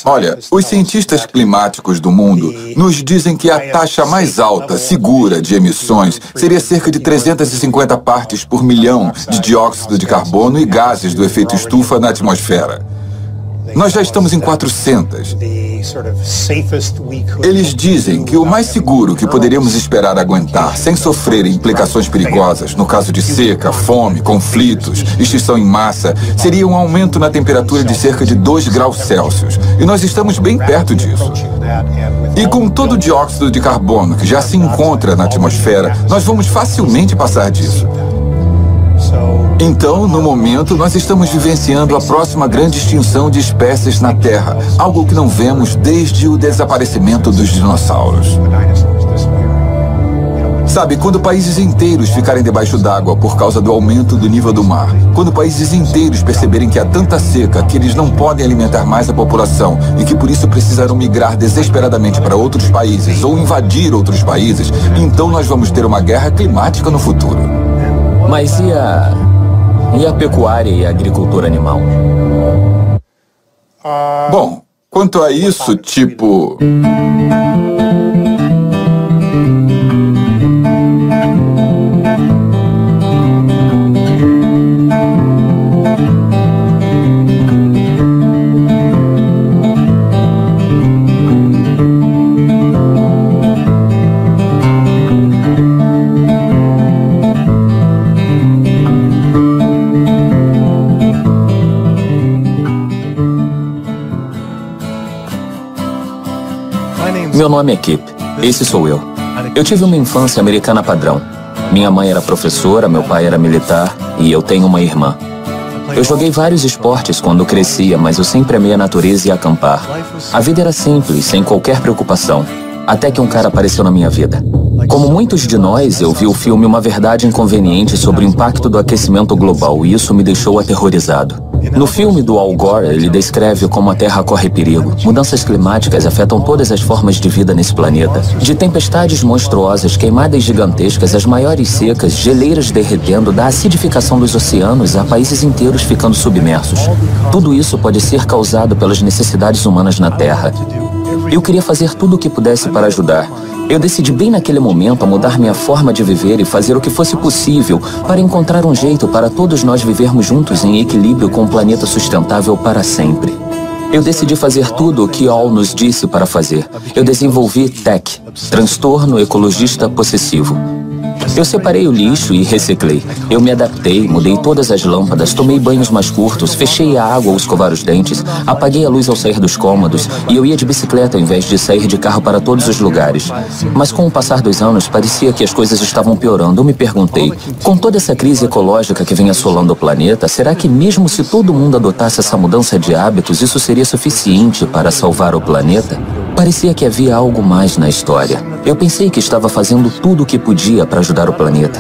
Olha, os cientistas climáticos do mundo nos dizem que a taxa mais alta, segura, de emissões seria cerca de 350 partes por milhão de dióxido de carbono e gases do efeito estufa na atmosfera. Nós já estamos em 400. Eles dizem que o mais seguro que poderíamos esperar aguentar, sem sofrer implicações perigosas, no caso de seca, fome, conflitos, extinção em massa, seria um aumento na temperatura de cerca de 2 graus Celsius. E nós estamos bem perto disso. E com todo o dióxido de carbono que já se encontra na atmosfera, nós vamos facilmente passar disso. Então, no momento, nós estamos vivenciando a próxima grande extinção de espécies na Terra, algo que não vemos desde o desaparecimento dos dinossauros. Sabe, quando países inteiros ficarem debaixo d'água por causa do aumento do nível do mar, quando países inteiros perceberem que há tanta seca que eles não podem alimentar mais a população e que por isso precisarão migrar desesperadamente para outros países ou invadir outros países, então nós vamos ter uma guerra climática no futuro. Mas e a pecuária e a agricultura animal? Bom, quanto a isso, tipo... Meu nome é Kip. Esse sou eu. Eu tive uma infância americana padrão. Minha mãe era professora, meu pai era militar e eu tenho uma irmã. Eu joguei vários esportes quando crescia, mas eu sempre amei a natureza e acampar. A vida era simples, sem qualquer preocupação. Até que um cara apareceu na minha vida. Como muitos de nós, eu vi o filme Uma Verdade Inconveniente sobre o impacto do aquecimento global e isso me deixou aterrorizado. No filme do Al Gore, ele descreve como a Terra corre perigo. Mudanças climáticas afetam todas as formas de vida nesse planeta. De tempestades monstruosas, queimadas gigantescas, as maiores secas, geleiras derretendo, da acidificação dos oceanos a países inteiros ficando submersos. Tudo isso pode ser causado pelas necessidades humanas na Terra. Eu queria fazer tudo o que pudesse para ajudar. Eu decidi bem naquele momento a mudar minha forma de viver e fazer o que fosse possível para encontrar um jeito para todos nós vivermos juntos em equilíbrio com um planeta sustentável para sempre. Eu decidi fazer tudo o que Al nos disse para fazer. Eu desenvolvi TEC, Transtorno Ecologista Possessivo. Eu separei o lixo e reciclei. Eu me adaptei, mudei todas as lâmpadas, tomei banhos mais curtos, fechei a água ao escovar os dentes, apaguei a luz ao sair dos cômodos e eu ia de bicicleta ao invés de sair de carro para todos os lugares. Mas com o passar dos anos, parecia que as coisas estavam piorando. Eu me perguntei, com toda essa crise ecológica que vem assolando o planeta, será que mesmo se todo mundo adotasse essa mudança de hábitos, isso seria suficiente para salvar o planeta? Parecia que havia algo mais na história. Eu pensei que estava fazendo tudo o que podia para ajudar o planeta.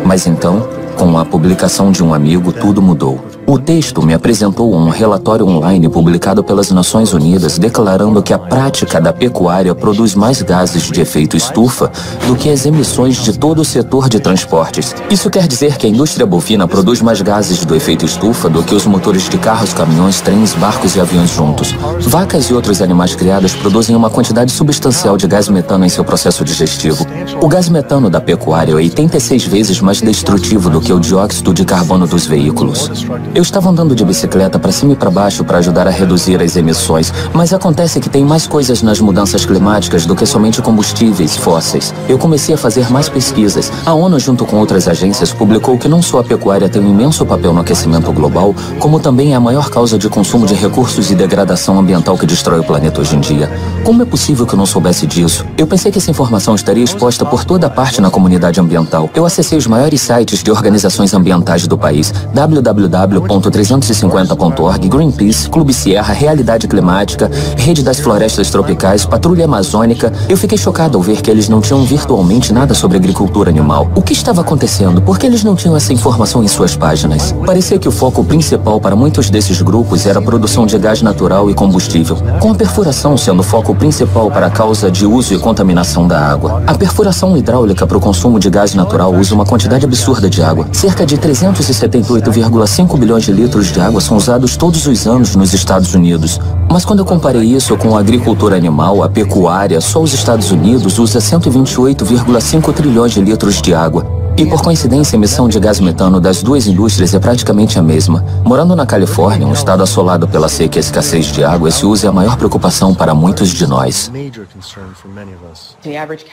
Mas então, com a publicação de um amigo, tudo mudou. O texto me apresentou um relatório online publicado pelas Nações Unidas declarando que a prática da pecuária produz mais gases de efeito estufa do que as emissões de todo o setor de transportes. Isso quer dizer que a indústria bovina produz mais gases do efeito estufa do que os motores de carros, caminhões, trens, barcos e aviões juntos. Vacas e outros animais criados produzem uma quantidade substancial de gás metano em seu processo digestivo. O gás metano da pecuária é 86 vezes mais destrutivo do que o dióxido de carbono dos veículos. Eu estava andando de bicicleta para cima e para baixo para ajudar a reduzir as emissões, mas acontece que tem mais coisas nas mudanças climáticas do que somente combustíveis fósseis. Eu comecei a fazer mais pesquisas. A ONU, junto com outras agências, publicou que não só a pecuária tem um imenso papel no aquecimento global, como também é a maior causa de consumo de recursos e degradação ambiental que destrói o planeta hoje em dia. Como é possível que eu não soubesse disso? Eu pensei que essa informação estaria exposta por toda parte na comunidade ambiental. Eu acessei os maiores sites de organizações ambientais do país, www.350.org, Greenpeace, Clube Sierra, Realidade Climática, Rede das Florestas Tropicais, Patrulha Amazônica. Eu fiquei chocado ao ver que eles não tinham virtualmente nada sobre agricultura animal. O que estava acontecendo? Por que eles não tinham essa informação em suas páginas? Parecia que o foco principal para muitos desses grupos era a produção de gás natural e combustível, com a perfuração sendo o foco principal para a causa de uso e contaminação da água. A perfuração hidráulica para o consumo de gás natural usa uma quantidade absurda de água, cerca de 378,5 bilhões trilhões de litros de água são usados todos os anos nos Estados Unidos. Mas quando eu comparei isso com a agricultura animal, a pecuária, só os Estados Unidos usa 128,5 trilhões de litros de água. E por coincidência, a emissão de gás metano das duas indústrias é praticamente a mesma. Morando na Califórnia, um estado assolado pela seca e escassez de água, esse uso é a maior preocupação para muitos de nós.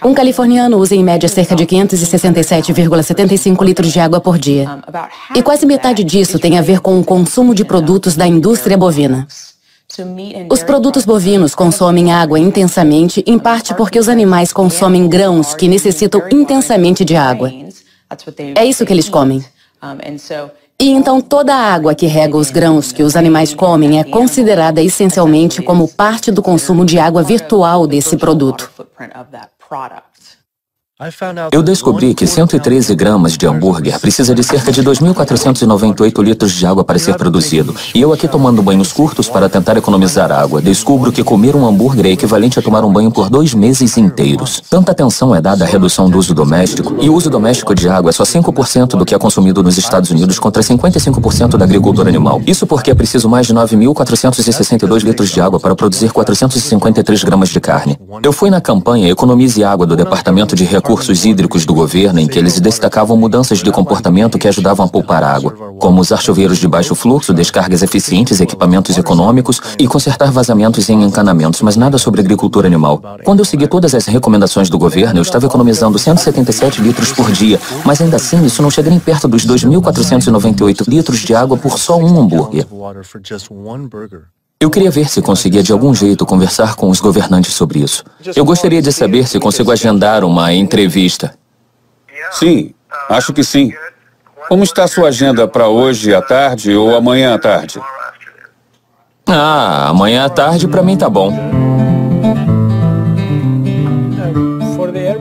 Um californiano usa em média cerca de 567,75 litros de água por dia. E quase metade disso tem a ver com o consumo de produtos da indústria bovina. Os produtos bovinos consomem água intensamente, em parte porque os animais consomem grãos que necessitam intensamente de água. É isso que eles comem. E então toda a água que rega os grãos que os animais comem é considerada essencialmente como parte do consumo de água virtual desse produto. Eu descobri que 113 gramas de hambúrguer precisa de cerca de 2.498 litros de água para ser produzido. E eu aqui tomando banhos curtos para tentar economizar água, descubro que comer um hambúrguer é equivalente a tomar um banho por 2 meses inteiros. Tanta atenção é dada à redução do uso doméstico, e o uso doméstico de água é só 5% do que é consumido nos Estados Unidos contra 55% da agricultura animal. Isso porque é preciso mais de 9.462 litros de água para produzir 453 gramas de carne. Eu fui na campanha Economize Água do Departamento de Recursos Hídricos do governo, em que eles destacavam mudanças de comportamento que ajudavam a poupar água, como usar chuveiros de baixo fluxo, descargas eficientes, equipamentos econômicos e consertar vazamentos em encanamentos, mas nada sobre agricultura animal. Quando eu segui todas as recomendações do governo, eu estava economizando 177 litros por dia, mas ainda assim isso não chega nem perto dos 2.498 litros de água por só um hambúrguer. Eu queria ver se conseguia de algum jeito conversar com os governantes sobre isso. Eu gostaria de saber se consigo agendar uma entrevista. Sim, acho que sim. Como está a sua agenda para hoje à tarde ou amanhã à tarde? Amanhã à tarde para mim tá bom.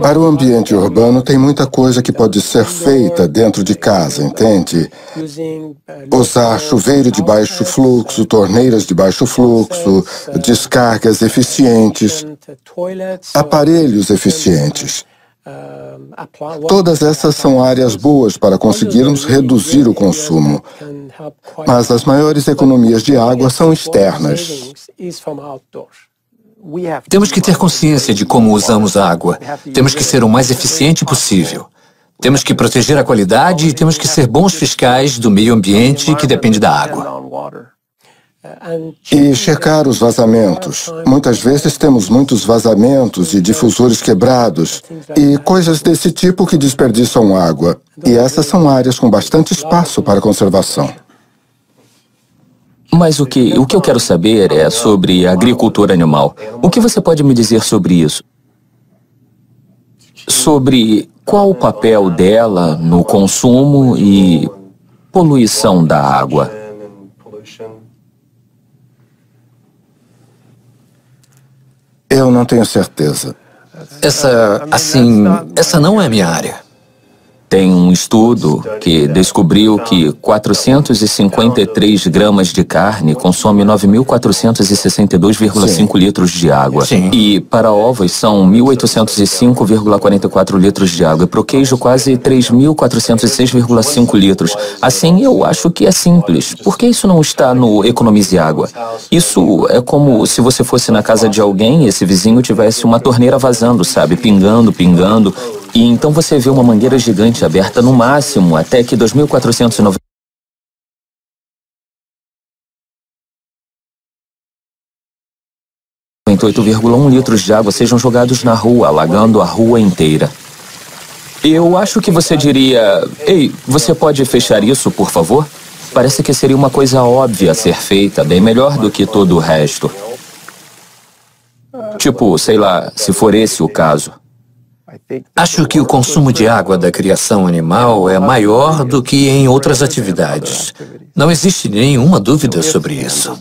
Para o ambiente urbano, tem muita coisa que pode ser feita dentro de casa, entende? Usar chuveiro de baixo fluxo, torneiras de baixo fluxo, descargas eficientes, aparelhos eficientes. Todas essas são áreas boas para conseguirmos reduzir o consumo. Mas as maiores economias de água são externas. Temos que ter consciência de como usamos a água. Temos que ser o mais eficiente possível. Temos que proteger a qualidade e temos que ser bons fiscais do meio ambiente que depende da água. E checar os vazamentos. Muitas vezes temos muitos vazamentos e difusores quebrados e coisas desse tipo que desperdiçam água. E essas são áreas com bastante espaço para conservação. Mas o que eu quero saber é sobre a agricultura animal. O que você pode me dizer sobre isso? Sobre qual o papel dela no consumo e poluição da água? Eu não tenho certeza. Essa não é a minha área. Tem um estudo que descobriu que 453 gramas de carne consome 9.462,5 litros de água. Sim. E para ovos são 1.805,44 litros de água. E para o queijo quase 3.406,5 litros. Assim, eu acho que é simples. Por que isso não está no Economize Água? Isso é como se você fosse na casa de alguém e esse vizinho tivesse uma torneira vazando, sabe? Pingando, pingando. E então você vê uma mangueira gigante aberta no máximo até que 2.498 8,1 litros de água sejam jogados na rua, alagando a rua inteira. Eu acho que você diria: ei, você pode fechar isso, por favor? Parece que seria uma coisa óbvia a ser feita, bem melhor do que todo o resto. Tipo, sei lá, se for esse o caso. Acho que o consumo de água da criação animal é maior do que em outras atividades. Não existe nenhuma dúvida sobre isso.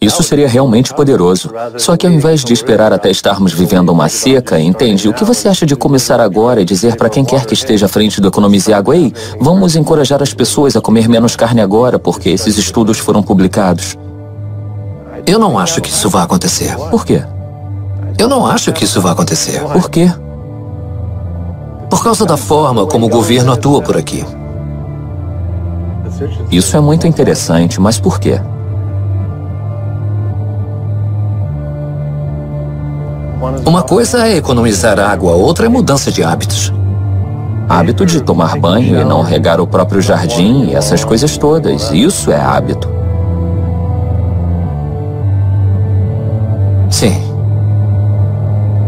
Isso seria realmente poderoso. Só que ao invés de esperar até estarmos vivendo uma seca, entende? O que você acha de começar agora e dizer para quem quer que esteja à frente do Economize Água: ei, vamos encorajar as pessoas a comer menos carne agora, porque esses estudos foram publicados? Eu não acho que isso vai acontecer. Por quê? Eu não acho que isso vai acontecer. Por quê? Por causa da forma como o governo atua por aqui. Isso é muito interessante, mas por quê? Uma coisa é economizar água, outra é mudança de hábitos. Hábito de tomar banho e não regar o próprio jardim e essas coisas todas. Isso é hábito. Sim.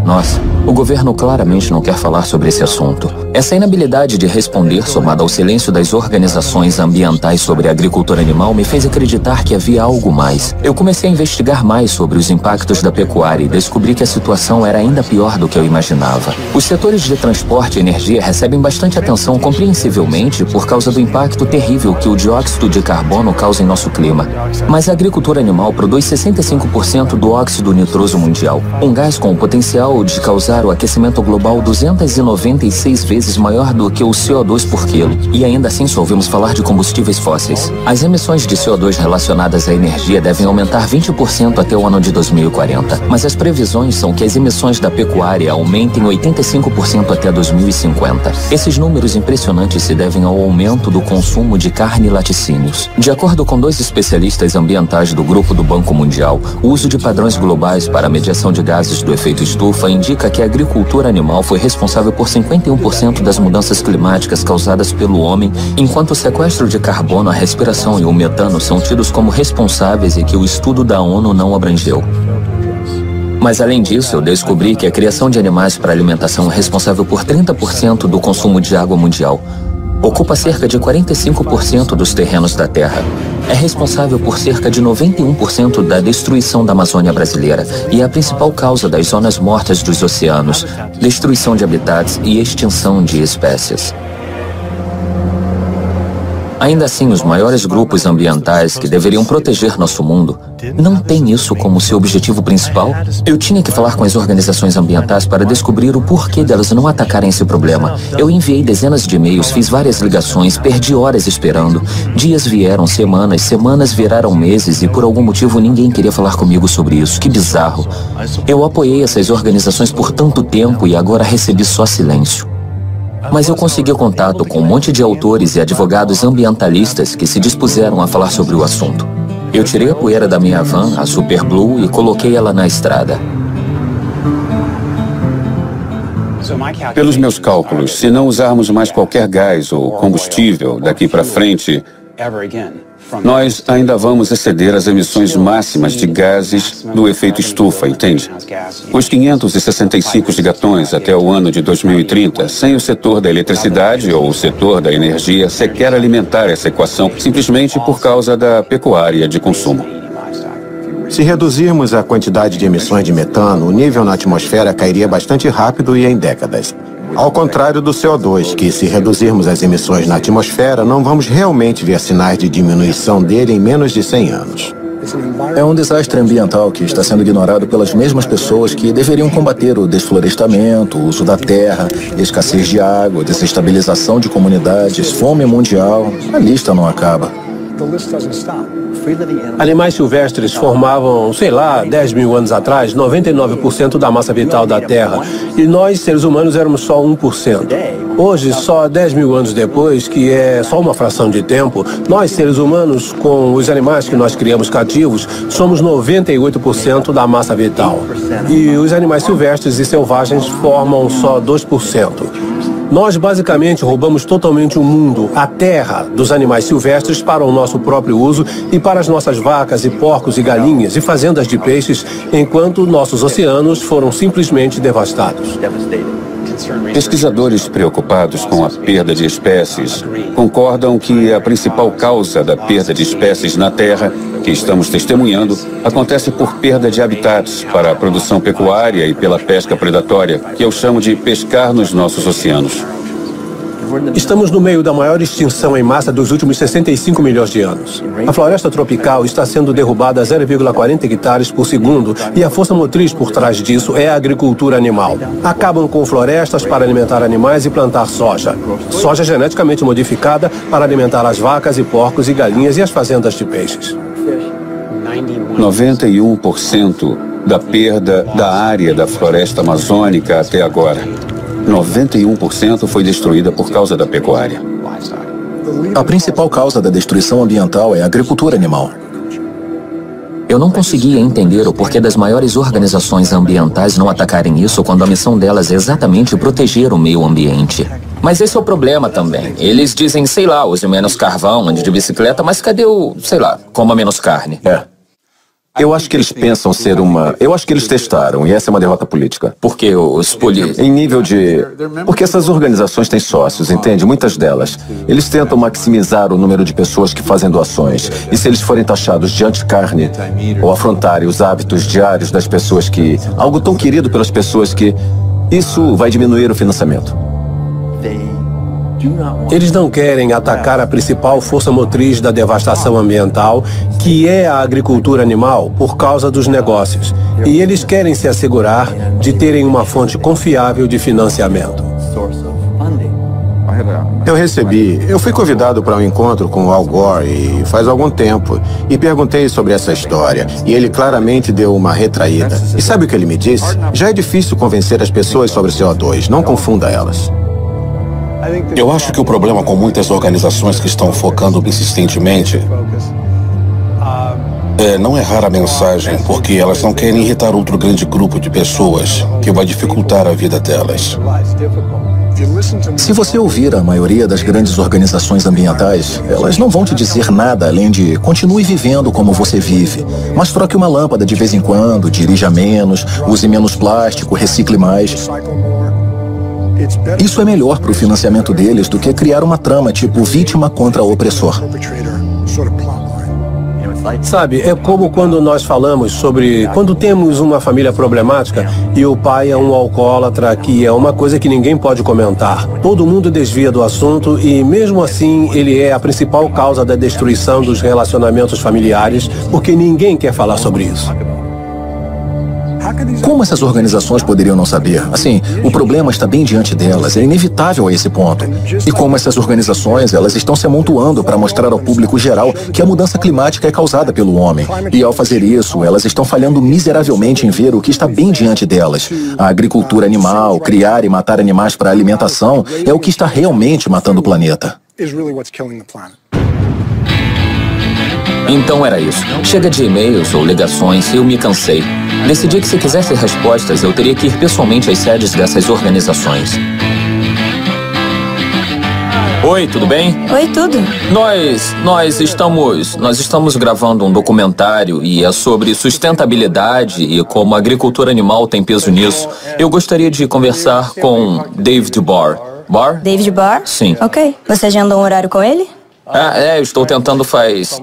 Nossa, o governo claramente não quer falar sobre esse assunto. Essa inabilidade de responder, somada ao silêncio das organizações ambientais sobre a agricultura animal, me fez acreditar que havia algo mais. Eu comecei a investigar mais sobre os impactos da pecuária e descobri que a situação era ainda pior do que eu imaginava. Os setores de transporte e energia recebem bastante atenção, compreensivelmente, por causa do impacto terrível que o dióxido de carbono causa em nosso clima. Mas a agricultura animal produz 65% do óxido nitroso mundial, um gás com o potencial de causar o aquecimento global 296 vezes maior do que o CO2 por quilo. E ainda assim só ouvimos falar de combustíveis fósseis. As emissões de CO2 relacionadas à energia devem aumentar 20% até o ano de 2040. Mas as previsões são que as emissões da pecuária aumentem 85% até 2050. Esses números impressionantes se devem ao aumento do consumo de carne e laticínios. De acordo com 2 especialistas ambientais do Grupo do Banco Mundial, o uso de padrões globais para a medição de gases do efeito estufa indica que a agricultura animal foi responsável por 51% das mudanças climáticas causadas pelo homem, enquanto o sequestro de carbono, a respiração e o metano são tidos como responsáveis e que o estudo da ONU não abrangeu. Mas além disso, eu descobri que a criação de animais para alimentação é responsável por 30% do consumo de água mundial. Ocupa cerca de 45% dos terrenos da Terra. É responsável por cerca de 91% da destruição da Amazônia brasileira e é a principal causa das zonas mortas dos oceanos, destruição de habitats e extinção de espécies. Ainda assim, os maiores grupos ambientais que deveriam proteger nosso mundo não têm isso como seu objetivo principal. Eu tinha que falar com as organizações ambientais para descobrir o porquê delas não atacarem esse problema. Eu enviei dezenas de e-mails, fiz várias ligações, perdi horas esperando. Dias vieram, semanas viraram meses e por algum motivo ninguém queria falar comigo sobre isso. Que bizarro. Eu apoiei essas organizações por tanto tempo e agora recebi só silêncio. Mas eu consegui contato com um monte de autores e advogados ambientalistas que se dispuseram a falar sobre o assunto. Eu tirei a poeira da minha van, a Super Blue, e coloquei ela na estrada. Pelos meus cálculos, se não usarmos mais qualquer gás ou combustível daqui para frente, nós ainda vamos exceder as emissões máximas de gases do efeito estufa, entende? Os 565 gigatons até o ano de 2030, sem o setor da eletricidade ou o setor da energia sequer alimentar essa equação, simplesmente por causa da pecuária de consumo. Se reduzirmos a quantidade de emissões de metano, o nível na atmosfera cairia bastante rápido e em décadas. Ao contrário do CO2, que se reduzirmos as emissões na atmosfera, não vamos realmente ver sinais de diminuição dele em menos de 100 anos. É um desastre ambiental que está sendo ignorado pelas mesmas pessoas que deveriam combater o desflorestamento, o uso da terra, escassez de água, desestabilização de comunidades, fome mundial. A lista não acaba. Animais silvestres formavam, 10 mil anos atrás, 99% da massa vital da Terra. E nós, seres humanos, éramos só 1%. Hoje, só 10 mil anos depois, que é só uma fração de tempo, nós, seres humanos, com os animais que nós criamos cativos, somos 98% da massa vital. E os animais silvestres e selvagens formam só 2%. Nós basicamente roubamos totalmente o mundo, a terra, dos animais silvestres para o nosso próprio uso e para as nossas vacas e porcos e galinhas e fazendas de peixes, enquanto nossos oceanos foram simplesmente devastados. Pesquisadores preocupados com a perda de espécies concordam que a principal causa da perda de espécies na Terra, que estamos testemunhando, acontece por perda de habitats para a produção pecuária e pela pesca predatória, que eu chamo de pescar nos nossos oceanos. Estamos no meio da maior extinção em massa dos últimos 65 milhões de anos. A floresta tropical está sendo derrubada a 0,40 hectares por segundo e a força motriz por trás disso é a agricultura animal. Acabam com florestas para alimentar animais e plantar soja. Soja geneticamente modificada para alimentar as vacas e porcos e galinhas e as fazendas de peixes. 91% da perda da área da floresta amazônica até agora. 91% foi destruída por causa da pecuária. A principal causa da destruição ambiental é a agricultura animal. Eu não conseguia entender o porquê das maiores organizações ambientais não atacarem isso quando a missão delas é exatamente proteger o meio ambiente. Mas esse é o problema também. Eles dizem, sei lá, use menos carvão, ande de bicicleta, mas cadê o, sei lá, coma menos carne? Eu acho que eles pensam ser uma... Eu acho que eles testaram, e essa é uma derrota política. Porque os Em nível de... Porque essas organizações têm sócios, entende? Muitas delas. Eles tentam maximizar o número de pessoas que fazem doações. E se eles forem taxados de anticarne, ou afrontarem os hábitos diários das pessoas que... Algo tão querido pelas pessoas que... Isso vai diminuir o financiamento. Eles não querem atacar a principal força motriz da devastação ambiental, que é a agricultura animal, por causa dos negócios. E eles querem se assegurar de terem uma fonte confiável de financiamento. Eu fui convidado para um encontro com o Al Gore faz algum tempo e perguntei sobre essa história e ele claramente deu uma retraída. E sabe o que ele me disse? Já é difícil convencer as pessoas sobre CO2, não confunda elas. Eu acho que o problema com muitas organizações que estão focando insistentemente é não errar a mensagem, porque elas não querem irritar outro grande grupo de pessoas que vai dificultar a vida delas. Se você ouvir a maioria das grandes organizações ambientais, elas não vão te dizer nada além de continue vivendo como você vive, mas troque uma lâmpada de vez em quando, dirija menos, use menos plástico, recicle mais. Isso é melhor para o financiamento deles do que criar uma trama tipo vítima contra opressor. Sabe, é como quando nós falamos sobre quando temos uma família problemática e o pai é um alcoólatra, que é uma coisa que ninguém pode comentar. Todo mundo desvia do assunto e, mesmo assim, ele é a principal causa da destruição dos relacionamentos familiares, porque ninguém quer falar sobre isso. Como essas organizações poderiam não saber? Assim, o problema está bem diante delas, é inevitável a esse ponto. E como essas organizações, elas estão se amontoando para mostrar ao público geral que a mudança climática é causada pelo homem. E ao fazer isso, elas estão falhando miseravelmente em ver o que está bem diante delas. A agricultura animal, criar e matar animais para alimentação, é o que está realmente matando o planeta. Então era isso. Chega de e-mails ou ligações, eu me cansei. Decidi que se quisesse respostas, eu teria que ir pessoalmente às sedes dessas organizações. Oi, tudo bem? Oi, tudo. Nós estamos gravando um documentário e é sobre sustentabilidade e como a agricultura animal tem peso nisso. Eu gostaria de conversar com David Barr. Barr? David Barr? Sim. Ok. Você agendou um horário com ele? Eu estou tentando faz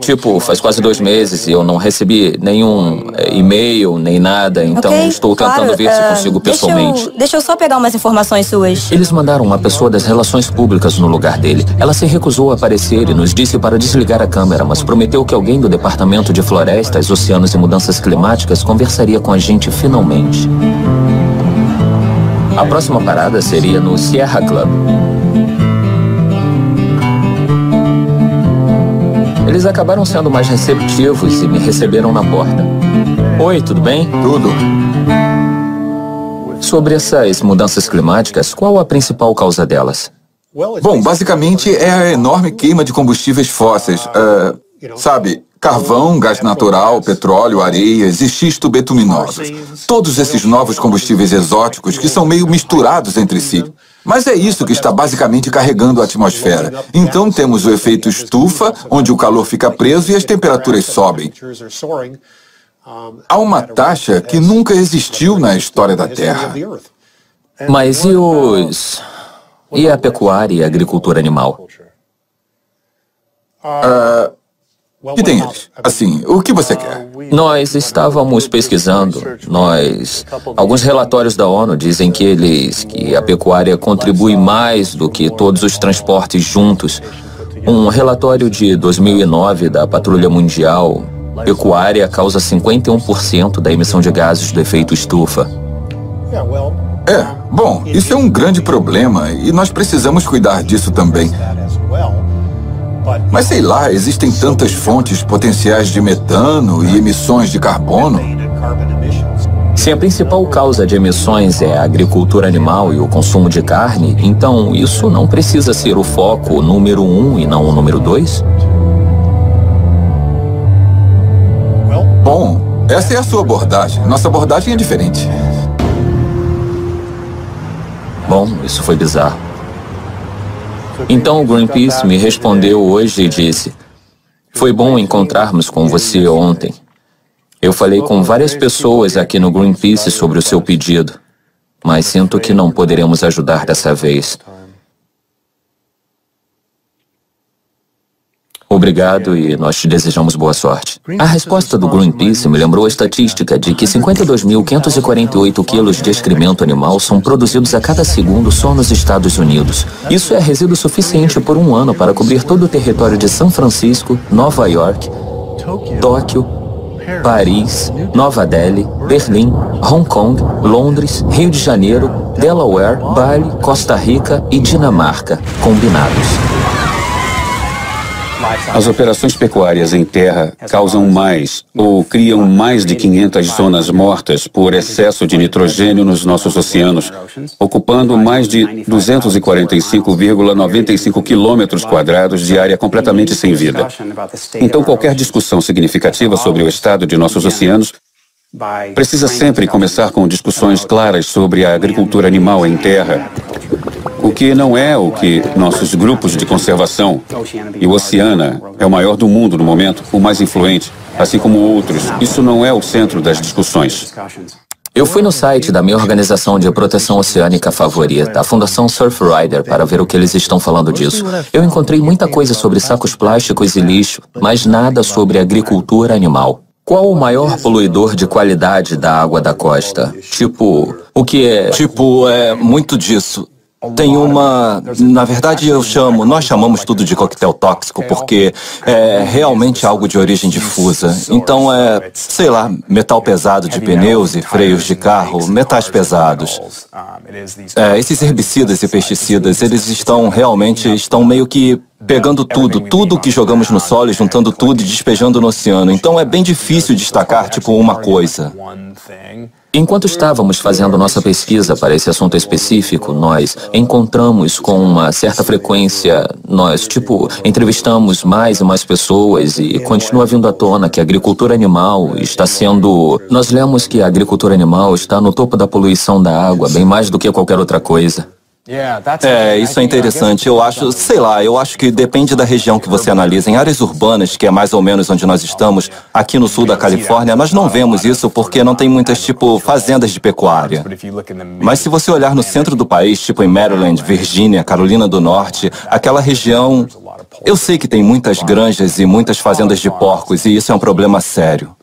quase 2 meses e eu não recebi nenhum e-mail, nem nada, então estou tentando ver se consigo pessoalmente. Deixa eu só pegar umas informações suas. Eles mandaram uma pessoa das relações públicas no lugar dele. Ela se recusou a aparecer e nos disse para desligar a câmera, mas prometeu que alguém do Departamento de Florestas, Oceanos e Mudanças Climáticas conversaria com a gente finalmente. A próxima parada seria no Sierra Club. Eles acabaram sendo mais receptivos e me receberam na porta. Oi, tudo bem? Tudo. Sobre essas mudanças climáticas, qual a principal causa delas? Bom, basicamente é a enorme queima de combustíveis fósseis. Carvão, gás natural, petróleo, areias e xisto betuminosos. Todos esses novos combustíveis exóticos que são meio misturados entre si. Mas é isso que está basicamente carregando a atmosfera. Então temos o efeito estufa, onde o calor fica preso e as temperaturas sobem. Há uma taxa que nunca existiu na história da Terra. Mas e a pecuária e a agricultura animal? E tem eles? Assim, o que você quer? Nós estávamos pesquisando. Alguns relatórios da ONU dizem que a pecuária contribui mais do que todos os transportes juntos. Um relatório de 2009 da Patrulha Mundial, pecuária causa 51% da emissão de gases do efeito estufa. Bom, isso é um grande problema e nós precisamos cuidar disso também. Mas sei lá, existem tantas fontes potenciais de metano e emissões de carbono. Se a principal causa de emissões é a agricultura animal e o consumo de carne, então isso não precisa ser o foco número 1 e não o número 2? Bom, essa é a sua abordagem. Nossa abordagem é diferente. Bom, isso foi bizarro. Então o Greenpeace me respondeu hoje e disse: foi bom encontrarmos com você ontem. Eu falei com várias pessoas aqui no Greenpeace sobre o seu pedido, mas sinto que não poderemos ajudar dessa vez. Obrigado e nós te desejamos boa sorte. A resposta do Greenpeace me lembrou a estatística de que 52.548 quilos de excremento animal são produzidos a cada segundo só nos Estados Unidos. Isso é resíduo suficiente por um ano para cobrir todo o território de São Francisco, Nova York, Tóquio, Paris, Nova Delhi, Berlim, Hong Kong, Londres, Rio de Janeiro, Delaware, Bali, Costa Rica e Dinamarca, combinados. As operações pecuárias em terra causam mais ou criam mais de 500 zonas mortas por excesso de nitrogênio nos nossos oceanos, ocupando mais de 245,95 quilômetros quadrados de área completamente sem vida. Então, qualquer discussão significativa sobre o estado de nossos oceanos precisa sempre começar com discussões claras sobre a agricultura animal em terra. O que não é o que nossos grupos de conservação, e o Oceana é o maior do mundo no momento, o mais influente, assim como outros. Isso não é o centro das discussões. Eu fui no site da minha organização de proteção oceânica favorita, a Fundação Surfrider, para ver o que eles estão falando disso. Eu encontrei muita coisa sobre sacos plásticos e lixo, mas nada sobre agricultura animal. Qual o maior poluidor de qualidade da água da costa? O que é... é muito disso. Tem uma... Na verdade, nós chamamos tudo de coquetel tóxico porque é realmente algo de origem difusa. Então sei lá, metal pesado de pneus e freios de carro, metais pesados. Esses herbicidas e pesticidas, eles estão meio que pegando tudo que jogamos no solo, juntando tudo e despejando no oceano. Então é bem difícil destacar, uma coisa. Enquanto estávamos fazendo nossa pesquisa para esse assunto específico, nós encontramos com uma certa frequência, nós, entrevistamos mais e mais pessoas e continua vindo à tona que a agricultura animal está sendo... Nós lemos que a agricultura animal está no topo da poluição da água, bem mais do que qualquer outra coisa. Isso é interessante. Eu acho que depende da região que você analisa. Em áreas urbanas, que é mais ou menos onde nós estamos, aqui no sul da Califórnia, nós não vemos isso porque não tem muitas, fazendas de pecuária. Mas se você olhar no centro do país, em Maryland, Virgínia, Carolina do Norte, aquela região... Eu sei que tem muitas granjas e muitas fazendas de porcos, e isso é um problema sério.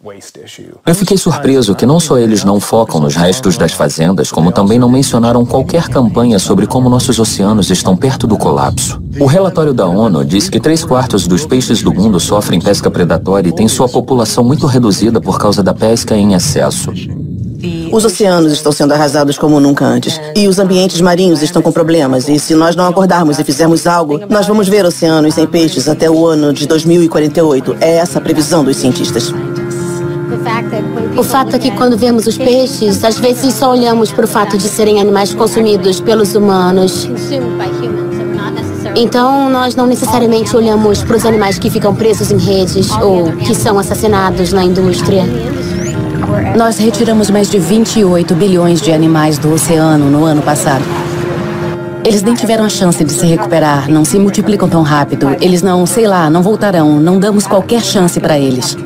Eu fiquei surpreso que não só eles não focam nos restos das fazendas, como também não mencionaram qualquer campanha sobre como nossos oceanos estão perto do colapso. O relatório da ONU diz que 3/4 dos peixes do mundo sofrem pesca predatória e têm sua população muito reduzida por causa da pesca em excesso. Os oceanos estão sendo arrasados como nunca antes. E os ambientes marinhos estão com problemas. E se nós não acordarmos e fizermos algo, nós vamos ver oceanos sem peixes até o ano de 2048. É essa a previsão dos cientistas. O fato é que quando vemos os peixes, às vezes só olhamos para o fato de serem animais consumidos pelos humanos. Então, nós não necessariamente olhamos para os animais que ficam presos em redes ou que são assassinados na indústria. Nós retiramos mais de 28 bilhões de animais do oceano no ano passado. Eles nem tiveram a chance de se recuperar, não se multiplicam tão rápido. Eles não voltarão, não damos qualquer chance para eles.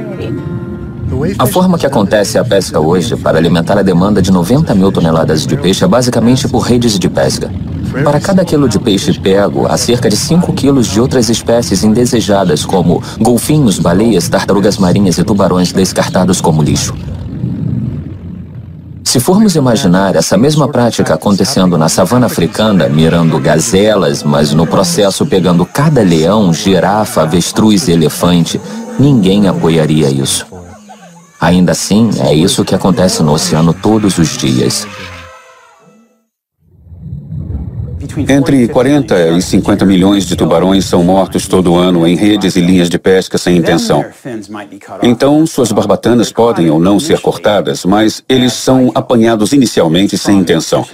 A forma que acontece a pesca hoje para alimentar a demanda de 90 mil toneladas de peixe é basicamente por redes de pesca. Para cada quilo de peixe pego, há cerca de 5 quilos de outras espécies indesejadas, como golfinhos, baleias, tartarugas marinhas e tubarões descartados como lixo. Se formos imaginar essa mesma prática acontecendo na savana africana, mirando gazelas, mas no processo pegando cada leão, girafa, avestruz e elefante, ninguém apoiaria isso. Ainda assim, é isso que acontece no oceano todos os dias. Entre 40 e 50 milhões de tubarões são mortos todo ano em redes e linhas de pesca sem intenção. Então, suas barbatanas podem ou não ser cortadas, mas eles são apanhados inicialmente sem intenção.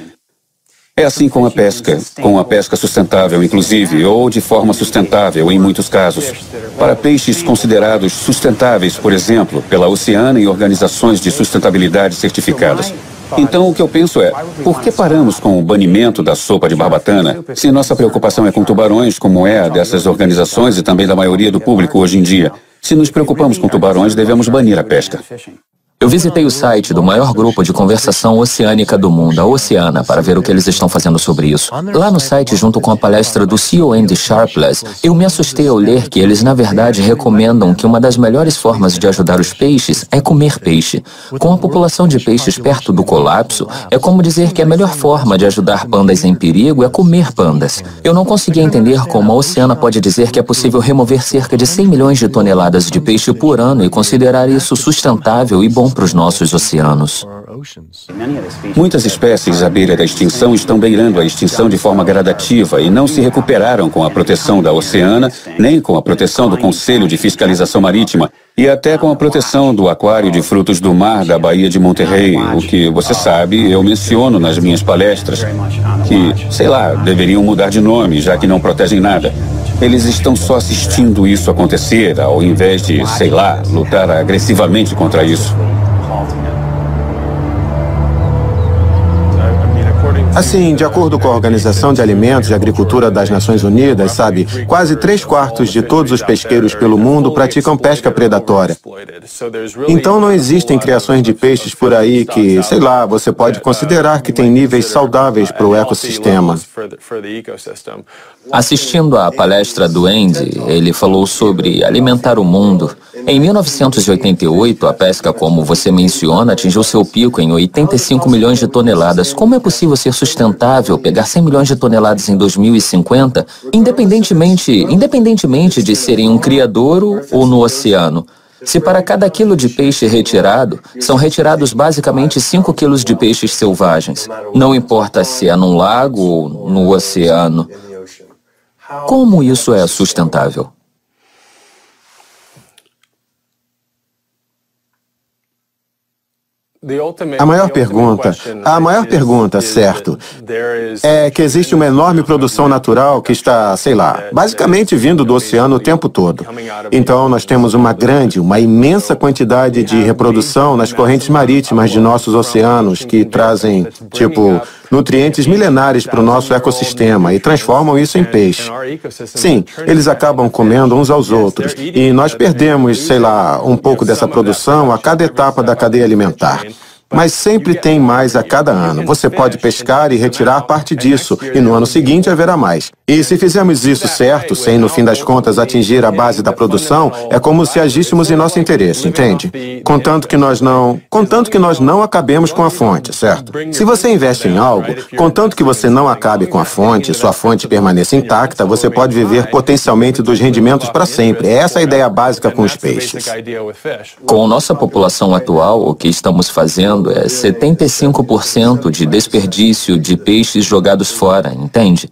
É assim com a pesca sustentável, inclusive, ou de forma sustentável em muitos casos. Para peixes considerados sustentáveis, por exemplo, pela Oceana e organizações de sustentabilidade certificadas. Então, o que eu penso é, por que paramos com o banimento da sopa de barbatana, se nossa preocupação é com tubarões, como é a dessas organizações e também da maioria do público hoje em dia? Se nos preocupamos com tubarões, devemos banir a pesca. Eu visitei o site do maior grupo de conversação oceânica do mundo, a Oceana, para ver o que eles estão fazendo sobre isso. Lá no site, junto com a palestra do CEO Andy Sharpless, eu me assustei ao ler que eles, na verdade, recomendam que uma das melhores formas de ajudar os peixes é comer peixe. Com a população de peixes perto do colapso, é como dizer que a melhor forma de ajudar pandas em perigo é comer pandas. Eu não conseguia entender como a Oceana pode dizer que é possível remover cerca de 100 milhões de toneladas de peixe por ano e considerar isso sustentável e bom para os nossos oceanos. Muitas espécies à beira da extinção estão beirando a extinção de forma gradativa e não se recuperaram com a proteção da Oceana, nem com a proteção do Conselho de Fiscalização Marítima e até com a proteção do Aquário de Frutos do Mar da Baía de Monterrey, o que, você sabe, eu menciono nas minhas palestras, que, sei lá, deveriam mudar de nome, já que não protegem nada. Eles estão só assistindo isso acontecer, ao invés de, sei lá, lutar agressivamente contra isso. Assim, de acordo com a Organização de Alimentos e Agricultura das Nações Unidas, sabe, quase 3/4 de todos os pesqueiros pelo mundo praticam pesca predatória. Então não existem criações de peixes por aí que, sei lá, você pode considerar que tem níveis saudáveis para o ecossistema. Assistindo à palestra do Andy, ele falou sobre alimentar o mundo. Em 1988, a pesca, como você menciona, atingiu seu pico em 85 milhões de toneladas. Como é possível ser sustentável pegar 100 milhões de toneladas em 2050, independentemente de ser em um criadouro ou no oceano? Se para cada quilo de peixe retirado, são retirados basicamente 5 quilos de peixes selvagens. Não importa se é num lago ou no oceano. Como isso é sustentável? A maior pergunta, certo, é que existe uma enorme produção natural que está, sei lá, basicamente vindo do oceano o tempo todo. Então, nós temos uma imensa quantidade de reprodução nas correntes marítimas de nossos oceanos que trazem, nutrientes milenares para o nosso ecossistema e transformam isso em peixe. Sim, eles acabam comendo uns aos outros e nós perdemos, sei lá, um pouco dessa produção a cada etapa da cadeia alimentar. Mas sempre tem mais a cada ano. Você pode pescar e retirar parte disso, e no ano seguinte haverá mais. E se fizermos isso certo, sem no fim das contas atingir a base da produção, é como se agíssemos em nosso interesse, entende? Contanto que nós não acabemos com a fonte, certo? Se você investe em algo, contanto que você não acabe com a fonte, sua fonte permaneça intacta, você pode viver potencialmente dos rendimentos para sempre. Essa é a ideia básica com os peixes. Com nossa população atual, o que estamos fazendo é 75% de desperdício de peixes jogados fora, entende?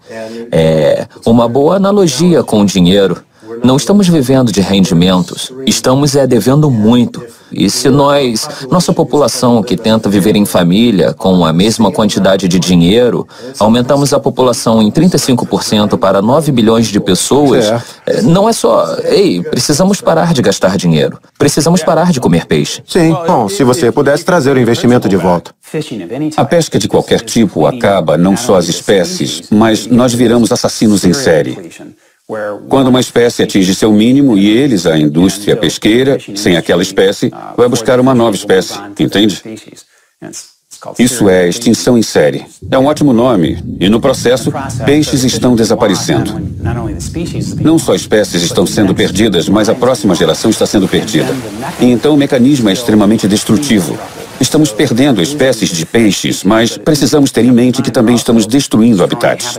É uma boa analogia com o dinheiro. Não estamos vivendo de rendimentos, estamos devendo muito. E se nossa população que tenta viver em família com a mesma quantidade de dinheiro, aumentamos a população em 35% para 9 bilhões de pessoas, não é só, precisamos parar de gastar dinheiro, precisamos parar de comer peixe. Sim, bom, se você pudesse trazer o investimento de volta. A pesca de qualquer tipo acaba não só as espécies, mas nós viramos assassinos em série. Quando uma espécie atinge seu mínimo e eles, a indústria pesqueira, sem aquela espécie, vai buscar uma nova espécie, entende? Isso é extinção em série. É um ótimo nome. E no processo, peixes estão desaparecendo. Não só espécies estão sendo perdidas, mas a próxima geração está sendo perdida. E então o mecanismo é extremamente destrutivo. Estamos perdendo espécies de peixes, mas precisamos ter em mente que também estamos destruindo habitats.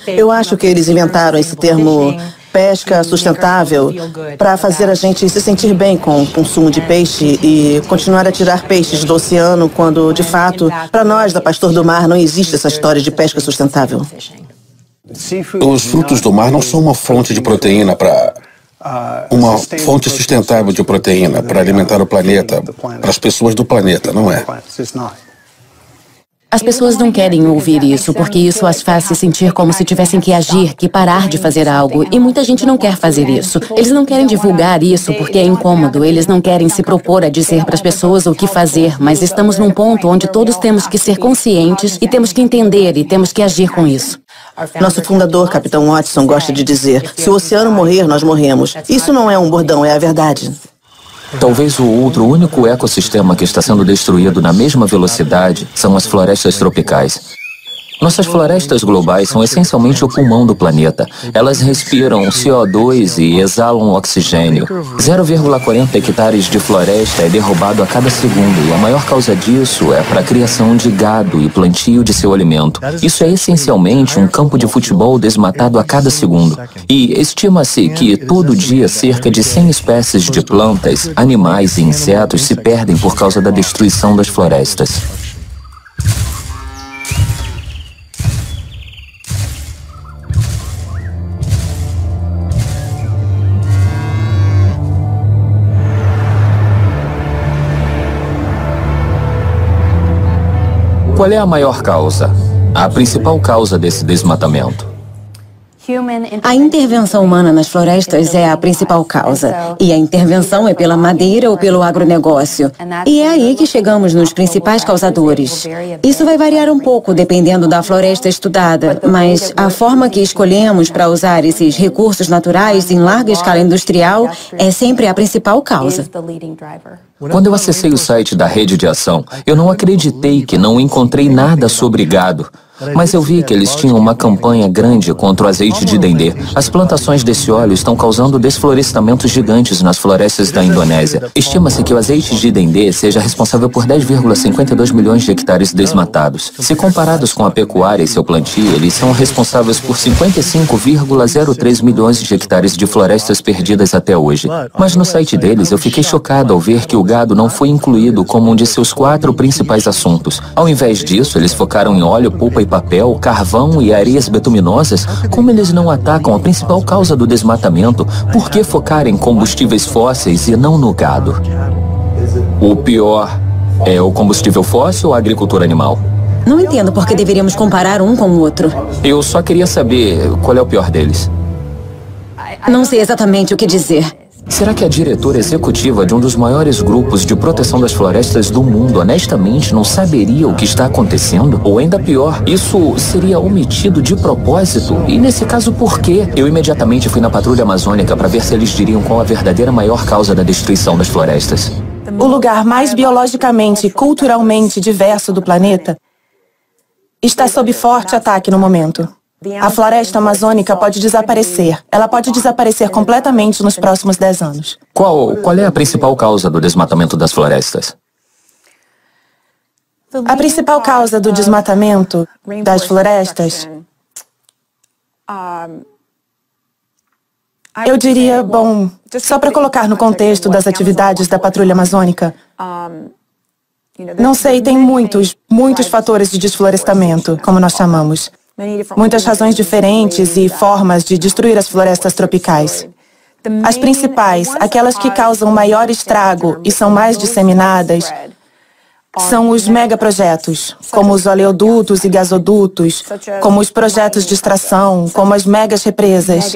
Eu acho que eles inventaram esse termo pesca sustentável para fazer a gente se sentir bem com o consumo de peixe e continuar a tirar peixes do oceano quando, de fato, para nós da Pastor do Mar não existe essa história de pesca sustentável. Os frutos do mar não são uma fonte de proteína uma fonte sustentável de proteína para alimentar o planeta, para as pessoas do planeta, não é? As pessoas não querem ouvir isso, porque isso as faz se sentir como se tivessem que agir, que parar de fazer algo. E muita gente não quer fazer isso. Eles não querem divulgar isso porque é incômodo. Eles não querem se propor a dizer para as pessoas o que fazer. Mas estamos num ponto onde todos temos que ser conscientes e temos que entender e temos que agir com isso. Nosso fundador, Capitão Watson, gosta de dizer: se o oceano morrer, nós morremos. Isso não é um bordão, é a verdade. Talvez o outro único ecossistema que está sendo destruído na mesma velocidade são as florestas tropicais. Nossas florestas globais são essencialmente o pulmão do planeta. Elas respiram CO2 e exalam oxigênio. 0,40 hectares de floresta é derrubado a cada segundo e a maior causa disso é para a criação de gado e plantio de seu alimento. Isso é essencialmente um campo de futebol desmatado a cada segundo. E estima-se que todo dia cerca de 100 espécies de plantas, animais e insetos se perdem por causa da destruição das florestas. Qual é a maior causa? A principal causa desse desmatamento? A intervenção humana nas florestas é a principal causa. E a intervenção é pela madeira ou pelo agronegócio. E é aí que chegamos nos principais causadores. Isso vai variar um pouco dependendo da floresta estudada, mas a forma que escolhemos para usar esses recursos naturais em larga escala industrial é sempre a principal causa. Quando eu acessei o site da Rede de Ação, eu não acreditei que não encontrei nada sobre gado. Mas eu vi que eles tinham uma campanha grande contra o azeite de dendê. As plantações desse óleo estão causando desflorestamentos gigantes nas florestas da Indonésia. Estima-se que o azeite de dendê seja responsável por 10,52 milhões de hectares desmatados. Se comparados com a pecuária e seu plantio, eles são responsáveis por 55,03 milhões de hectares de florestas perdidas até hoje. Mas no site deles eu fiquei chocado ao ver que o gado não foi incluído como um de seus 4 principais assuntos. Ao invés disso, eles focaram em óleo, polpa e papel, carvão e areias bituminosas. Como eles não atacam a principal causa do desmatamento, por que focar em combustíveis fósseis e não no gado? O pior é o combustível fóssil ou a agricultura animal? Não entendo por que deveríamos comparar um com o outro. Eu só queria saber qual é o pior deles. Não sei exatamente o que dizer. Será que a diretora executiva de um dos maiores grupos de proteção das florestas do mundo honestamente não saberia o que está acontecendo? Ou ainda pior, isso seria omitido de propósito? E nesse caso, por quê? Eu imediatamente fui na patrulha amazônica para ver se eles diriam qual a verdadeira maior causa da destruição das florestas. O lugar mais biologicamente e culturalmente diverso do planeta está sob forte ataque no momento. A floresta amazônica pode desaparecer. Ela pode desaparecer completamente nos próximos 10 anos. Qual é a principal causa do desmatamento das florestas? A principal causa do desmatamento das florestas, eu diria, bom, só para colocar no contexto das atividades da patrulha amazônica, não sei, tem muitos fatores de desflorestamento, como nós chamamos. Muitas razões diferentes e formas de destruir as florestas tropicais. As principais, aquelas que causam maior estrago e são mais disseminadas, são os megaprojetos, como os oleodutos e gasodutos, como os projetos de extração, como as megas represas.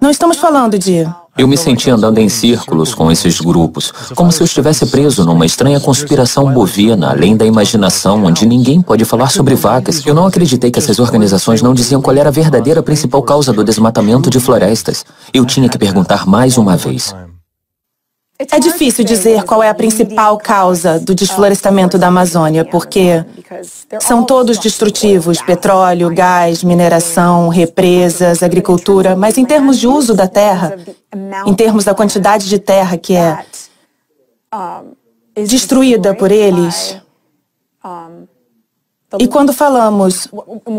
Não estamos falando de... Eu me senti andando em círculos com esses grupos, como se eu estivesse preso numa estranha conspiração bovina, além da imaginação, onde ninguém pode falar sobre vacas. Eu não acreditei que essas organizações não diziam qual era a verdadeira principal causa do desmatamento de florestas. Eu tinha que perguntar mais uma vez. É difícil dizer qual é a principal causa do desflorestamento da Amazônia, porque são todos destrutivos: petróleo, gás, mineração, represas, agricultura, mas em termos de uso da terra, em termos da quantidade de terra que é destruída por eles. E quando falamos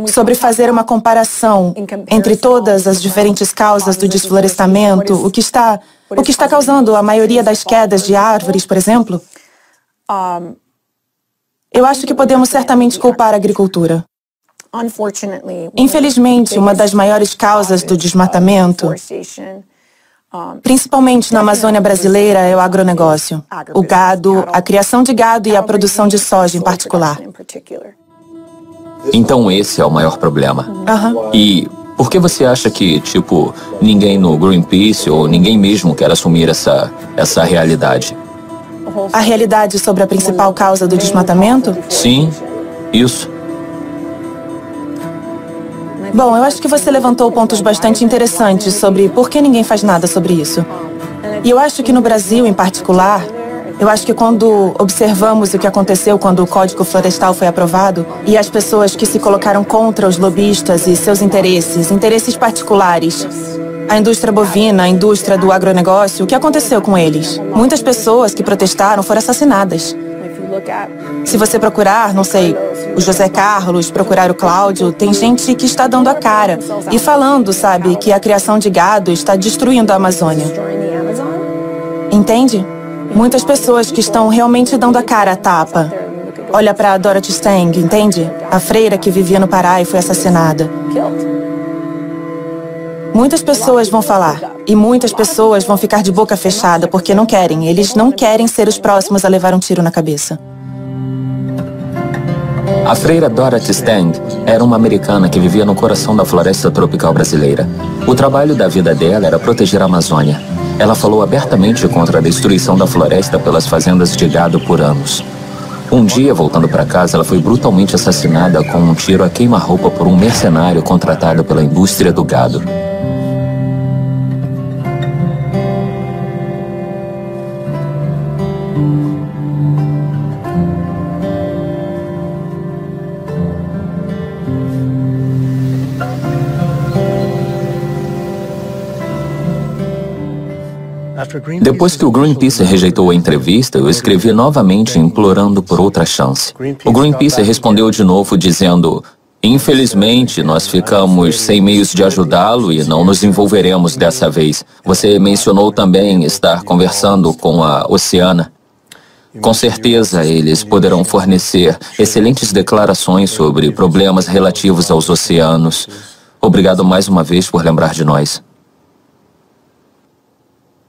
sobre fazer uma comparação entre todas as diferentes causas do desflorestamento, o que está causando a maioria das quedas de árvores, por exemplo, eu acho que podemos certamente culpar a agricultura. Infelizmente, uma das maiores causas do desmatamento, principalmente na Amazônia brasileira, é o agronegócio. O gado, a criação de gado e a produção de soja em particular. Então esse é o maior problema. E por que você acha que, ninguém no Greenpeace ou ninguém mesmo quer assumir essa realidade? A realidade sobre a principal causa do desmatamento? Sim, isso. Bom, eu acho que você levantou pontos bastante interessantes sobre por que ninguém faz nada sobre isso. E eu acho que no Brasil, em particular, eu acho que quando observamos o que aconteceu quando o Código Florestal foi aprovado e as pessoas que se colocaram contra os lobistas e seus interesses particulares, a indústria bovina, a indústria do agronegócio, o que aconteceu com eles? Muitas pessoas que protestaram foram assassinadas. Se você procurar, não sei, o José Carlos, procurar o Cláudio, tem gente que está dando a cara e falando, sabe, que a criação de gado está destruindo a Amazônia. Entende? Muitas pessoas que estão realmente dando a cara à tapa. Olha para Dorothy Stang, entende? A freira que vivia no Pará e foi assassinada. Muitas pessoas vão falar, e muitas pessoas vão ficar de boca fechada porque não querem. Eles não querem ser os próximos a levar um tiro na cabeça. A freira Dorothy Stang era uma americana que vivia no coração da floresta tropical brasileira. O trabalho da vida dela era proteger a Amazônia. Ela falou abertamente contra a destruição da floresta pelas fazendas de gado por anos. Um dia, voltando para casa, ela foi brutalmente assassinada com um tiro a queima-roupa por um mercenário contratado pela indústria do gado. Depois que o Greenpeace rejeitou a entrevista, eu escrevi novamente implorando por outra chance. O Greenpeace respondeu de novo dizendo: infelizmente, nós ficamos sem meios de ajudá-lo e não nos envolveremos dessa vez. Você mencionou também estar conversando com a Oceana. Com certeza, eles poderão fornecer excelentes declarações sobre problemas relativos aos oceanos. Obrigado mais uma vez por lembrar de nós.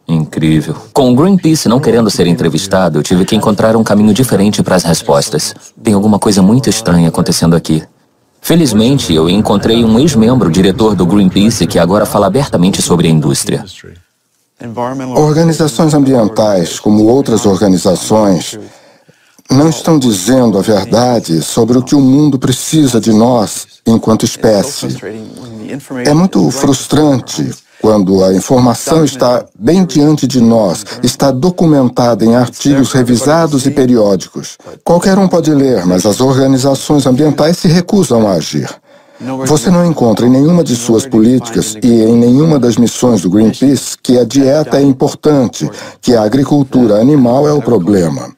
Incrível. Com o Greenpeace não querendo ser entrevistado, eu tive que encontrar um caminho diferente para as respostas. Tem alguma coisa muito estranha acontecendo aqui. Felizmente, eu encontrei um ex-membro diretor do Greenpeace que agora fala abertamente sobre a indústria. Organizações ambientais, como outras organizações, não estão dizendo a verdade sobre o que o mundo precisa de nós enquanto espécie. É muito frustrante quando a informação está bem diante de nós, está documentada em artigos revisados e periódicos. Qualquer um pode ler, mas as organizações ambientais se recusam a agir. Você não encontra em nenhuma de suas políticas e em nenhuma das missões do Greenpeace que a dieta é importante, que a agricultura animal é o problema.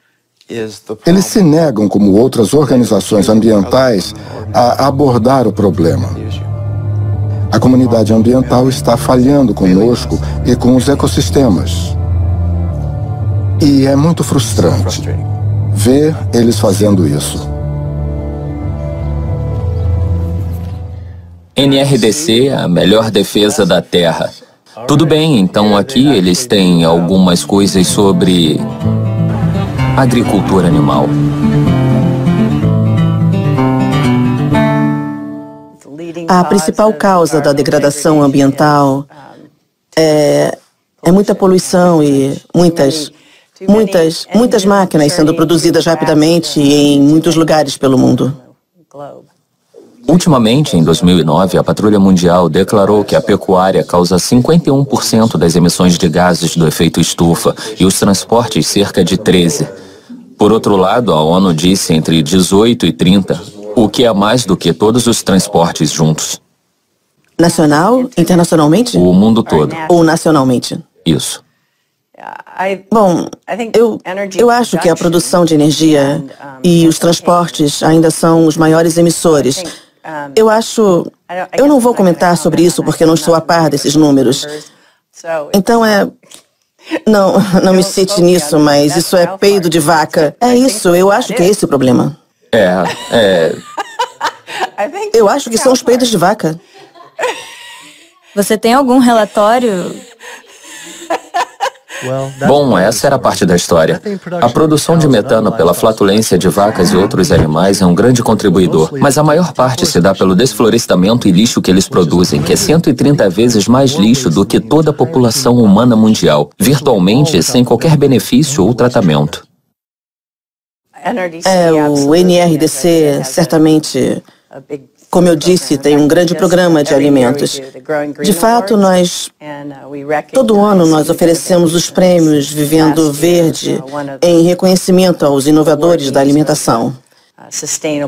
Eles se negam, como outras organizações ambientais, a abordar o problema. A comunidade ambiental está falhando conosco e com os ecossistemas. E é muito frustrante ver eles fazendo isso. NRDC, a melhor defesa da Terra. Tudo bem, então aqui eles têm algumas coisas sobre agricultura animal. A principal causa da degradação ambiental é muita poluição e muitas máquinas sendo produzidas rapidamente em muitos lugares pelo mundo. Ultimamente, em 2009, a Patrulha Mundial declarou que a pecuária causa 51% das emissões de gases do efeito estufa e os transportes cerca de 13%. Por outro lado, a ONU disse entre 18 e 30%, o que é mais do que todos os transportes juntos. Nacional? Internacionalmente? O mundo todo. Ou nacionalmente? Isso. Bom, eu acho que a produção de energia e os transportes ainda são os maiores emissores. Eu não vou comentar sobre isso porque eu não estou a par desses números. Então não me cite nisso, mas isso é peido de vaca. É isso, eu acho que é esse o problema. Eu acho que são os peidos de vaca. Você tem algum relatório? Bom, essa era a parte da história. A produção de metano pela flatulência de vacas e outros animais é um grande contribuidor, mas a maior parte se dá pelo desflorestamento e lixo que eles produzem, que é 130 vezes mais lixo do que toda a população humana mundial, virtualmente sem qualquer benefício ou tratamento. O NRDC certamente, como eu disse, tem um grande programa de alimentos. De fato, todo ano nós oferecemos os prêmios Vivendo Verde em reconhecimento aos inovadores da alimentação.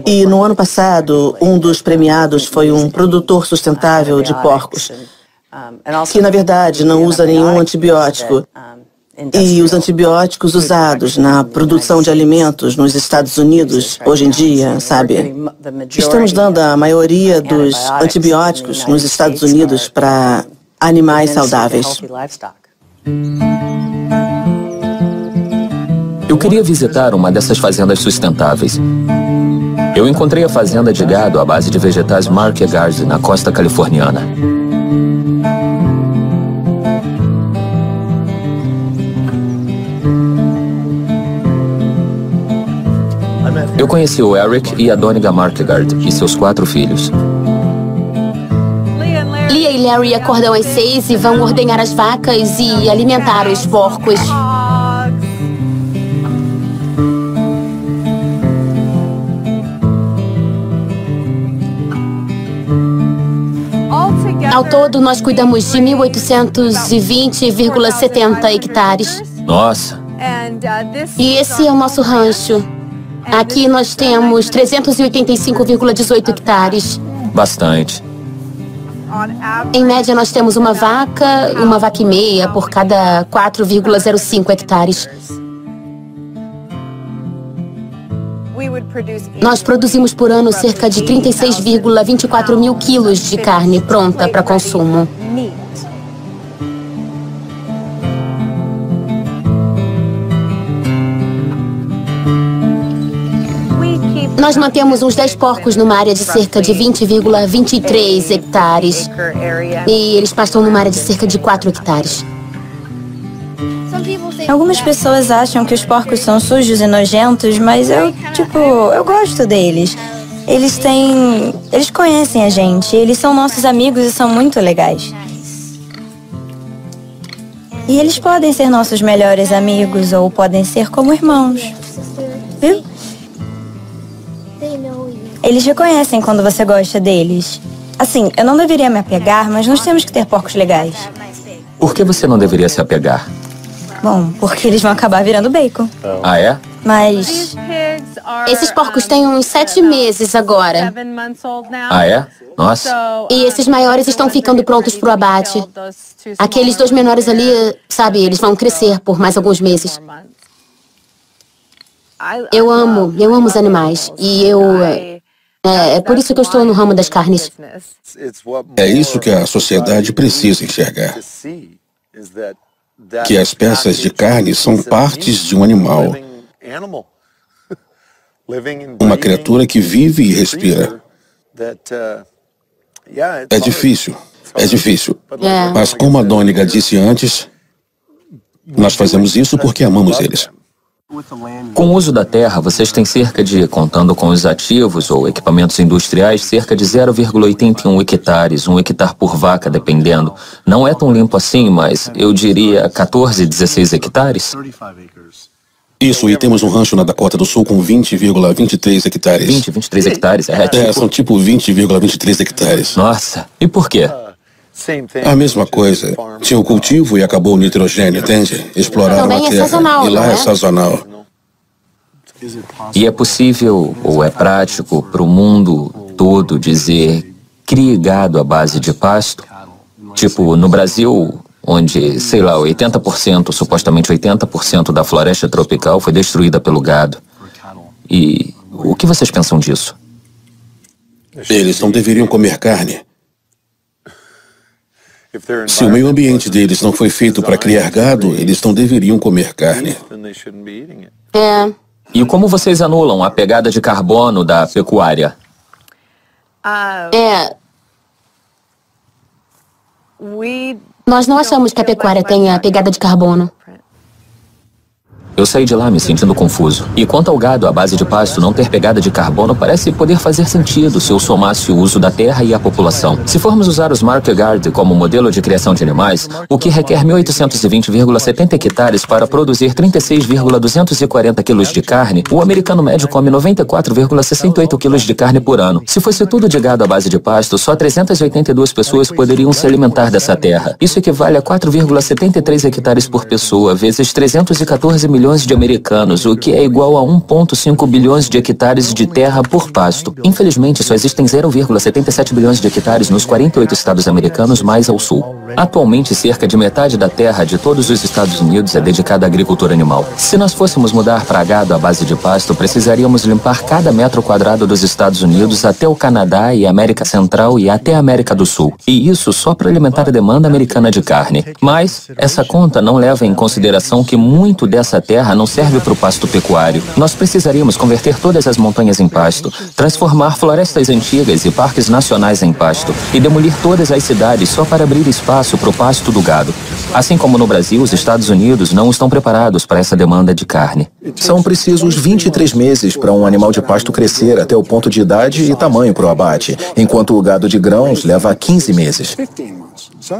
E no ano passado, um dos premiados foi um produtor sustentável de porcos, que na verdade não usa nenhum antibiótico. E os antibióticos usados na produção de alimentos nos Estados Unidos, hoje em dia, sabe? Estamos dando a maioria dos antibióticos nos Estados Unidos para animais saudáveis. Eu queria visitar uma dessas fazendas sustentáveis. Eu encontrei a fazenda de gado à base de vegetais Market Garden, na costa californiana. Eu conheci o Eric e a Doniga Markegard e seus 4 filhos. Lia e Larry acordam às 6 e vão ordenhar as vacas e alimentar os porcos. Ao todo, nós cuidamos de 1.820,70 hectares. Nossa! E esse é o nosso rancho. Aqui nós temos 385,18 hectares. Bastante. Em média, nós temos uma vaca e meia por cada 4,05 hectares. Nós produzimos por ano cerca de 36,24 mil quilos de carne pronta para consumo. Nós mantemos uns 10 porcos numa área de cerca de 20,23 hectares. E eles pastam numa área de cerca de 4 hectares. Algumas pessoas acham que os porcos são sujos e nojentos, mas eu gosto deles. Eles conhecem a gente, eles são nossos amigos e são muito legais. E eles podem ser nossos melhores amigos ou podem ser como irmãos. Viu? Eles reconhecem quando você gosta deles. Assim, eu não deveria me apegar, mas nós temos que ter porcos legais. Por que você não deveria se apegar? Bom, porque eles vão acabar virando bacon. Ah, é? Mas... Esses porcos têm uns 7 meses agora. Ah, é? Nossa. E esses maiores estão ficando prontos para o abate. Aqueles 2 menores ali, sabe, eles vão crescer por mais alguns meses. Eu amo os animais. E é por isso que eu estou no ramo das carnes. É isso que a sociedade precisa enxergar. Que as peças de carne são partes de um animal. Uma criatura que vive e respira. É difícil. Mas como a Doniga disse antes, nós fazemos isso porque amamos eles. Com o uso da terra, vocês têm cerca de, contando com os ativos ou equipamentos industriais, cerca de 0,81 hectares, 1 hectare por vaca, dependendo. Não é tão limpo assim, mas eu diria 14, 16 hectares. Isso, e temos um rancho na Dakota do Sul com 20,23 hectares. 23 hectares? São tipo 20,23 hectares. Nossa, e por quê? A mesma coisa. Tinha o cultivo e acabou o nitrogênio, entende? Exploraram a terra. Sazonal, e lá não é? é sazonal. E é possível, ou é prático, para o mundo todo dizer crie gado à base de pasto? Tipo, no Brasil, onde, sei lá, 80%, supostamente 80% da floresta tropical foi destruída pelo gado. E o que vocês pensam disso? Eles não deveriam comer carne. Se o meio ambiente deles não foi feito para criar gado, eles não deveriam comer carne. E como vocês anulam a pegada de carbono da pecuária? Nós não achamos que a pecuária tenha pegada de carbono. Eu saí de lá me sentindo confuso. E quanto ao gado à base de pasto não ter pegada de carbono, parece poder fazer sentido se eu somasse o uso da terra e a população. Se formos usar os Market Garden como modelo de criação de animais, o que requer 1.820,70 hectares para produzir 36,240 quilos de carne, o americano médio come 94,68 quilos de carne por ano. Se fosse tudo de gado à base de pasto, só 382 pessoas poderiam se alimentar dessa terra. Isso equivale a 4,73 hectares por pessoa, vezes 314 milhões de americanos, o que é igual a 1,5 bilhões de hectares de terra por pasto. Infelizmente, só existem 0,77 bilhões de hectares nos 48 estados americanos mais ao sul. Atualmente, cerca de metade da terra de todos os Estados Unidos é dedicada à agricultura animal. Se nós fôssemos mudar para gado à base de pasto, precisaríamos limpar cada metro quadrado dos Estados Unidos até o Canadá e a América Central e até a América do Sul. E isso só para alimentar a demanda americana de carne. Mas essa conta não leva em consideração que muito dessa terra não serve para o pasto pecuário. Nós precisaríamos converter todas as montanhas em pasto, transformar florestas antigas e parques nacionais em pasto e demolir todas as cidades só para abrir espaço para o pasto do gado. Assim como no Brasil, os Estados Unidos não estão preparados para essa demanda de carne. São precisos 23 meses para um animal de pasto crescer até o ponto de idade e tamanho para o abate, enquanto o gado de grãos leva 15 meses.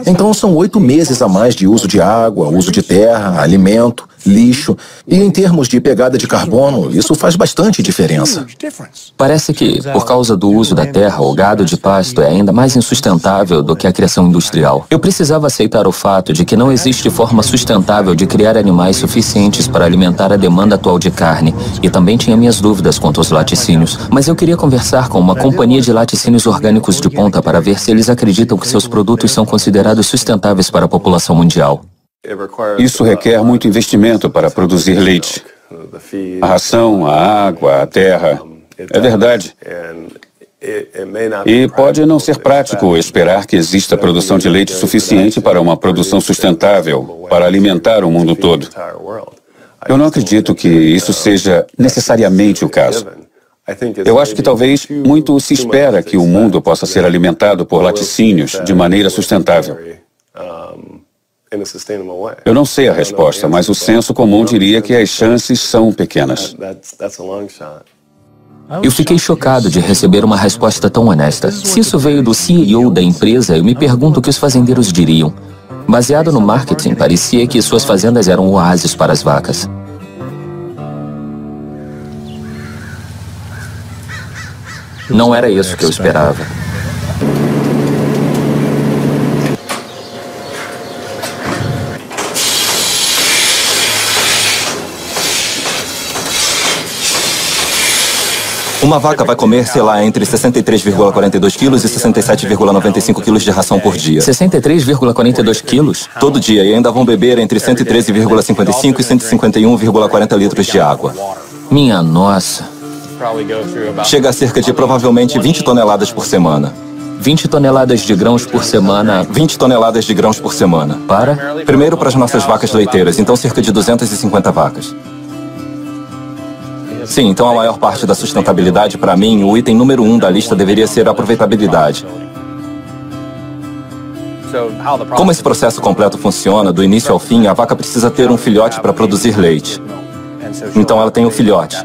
Então são 8 meses a mais de uso de água, uso de terra, alimento, lixo. E em termos de pegada de carbono, isso faz bastante diferença. Parece que, por causa do uso da terra, o gado de pasto é ainda mais insustentável do que a criação industrial. Eu precisava aceitar o fato de que não existe forma sustentável de criar animais suficientes para alimentar a demanda atual de carne. E também tinha minhas dúvidas quanto aos laticínios. Mas eu queria conversar com uma companhia de laticínios orgânicos de ponta para ver se eles acreditam que seus produtos são considerados sustentáveis para a população mundial. Isso requer muito investimento para produzir leite. A ração, a água, a terra. É verdade. E pode não ser prático esperar que exista produção de leite suficiente para uma produção sustentável, para alimentar o mundo todo. Eu não acredito que isso seja necessariamente o caso. Eu acho que talvez muito se espera que o mundo possa ser alimentado por laticínios de maneira sustentável. Eu não sei a resposta, mas o senso comum diria que as chances são pequenas. Eu fiquei chocado de receber uma resposta tão honesta. Se isso veio do CEO da empresa, eu me pergunto o que os fazendeiros diriam. Baseado no marketing, parecia que suas fazendas eram oásis para as vacas. Não era isso que eu esperava. Uma vaca vai comer, sei lá, entre 63,42 quilos e 67,95 quilos de ração por dia. 63,42 quilos? Todo dia, e ainda vão beber entre 113,55 e 151,40 litros de água. Minha nossa. Chega a cerca de provavelmente 20 toneladas por semana. 20 toneladas de grãos por semana. 20 toneladas de grãos por semana. Para? Primeiro para as nossas vacas leiteiras, então cerca de 250 vacas. Sim, então a maior parte da sustentabilidade, para mim, o item número 1 da lista deveria ser a aproveitabilidade. Como esse processo completo funciona, do início ao fim, a vaca precisa ter um filhote para produzir leite. Então ela tem um filhote.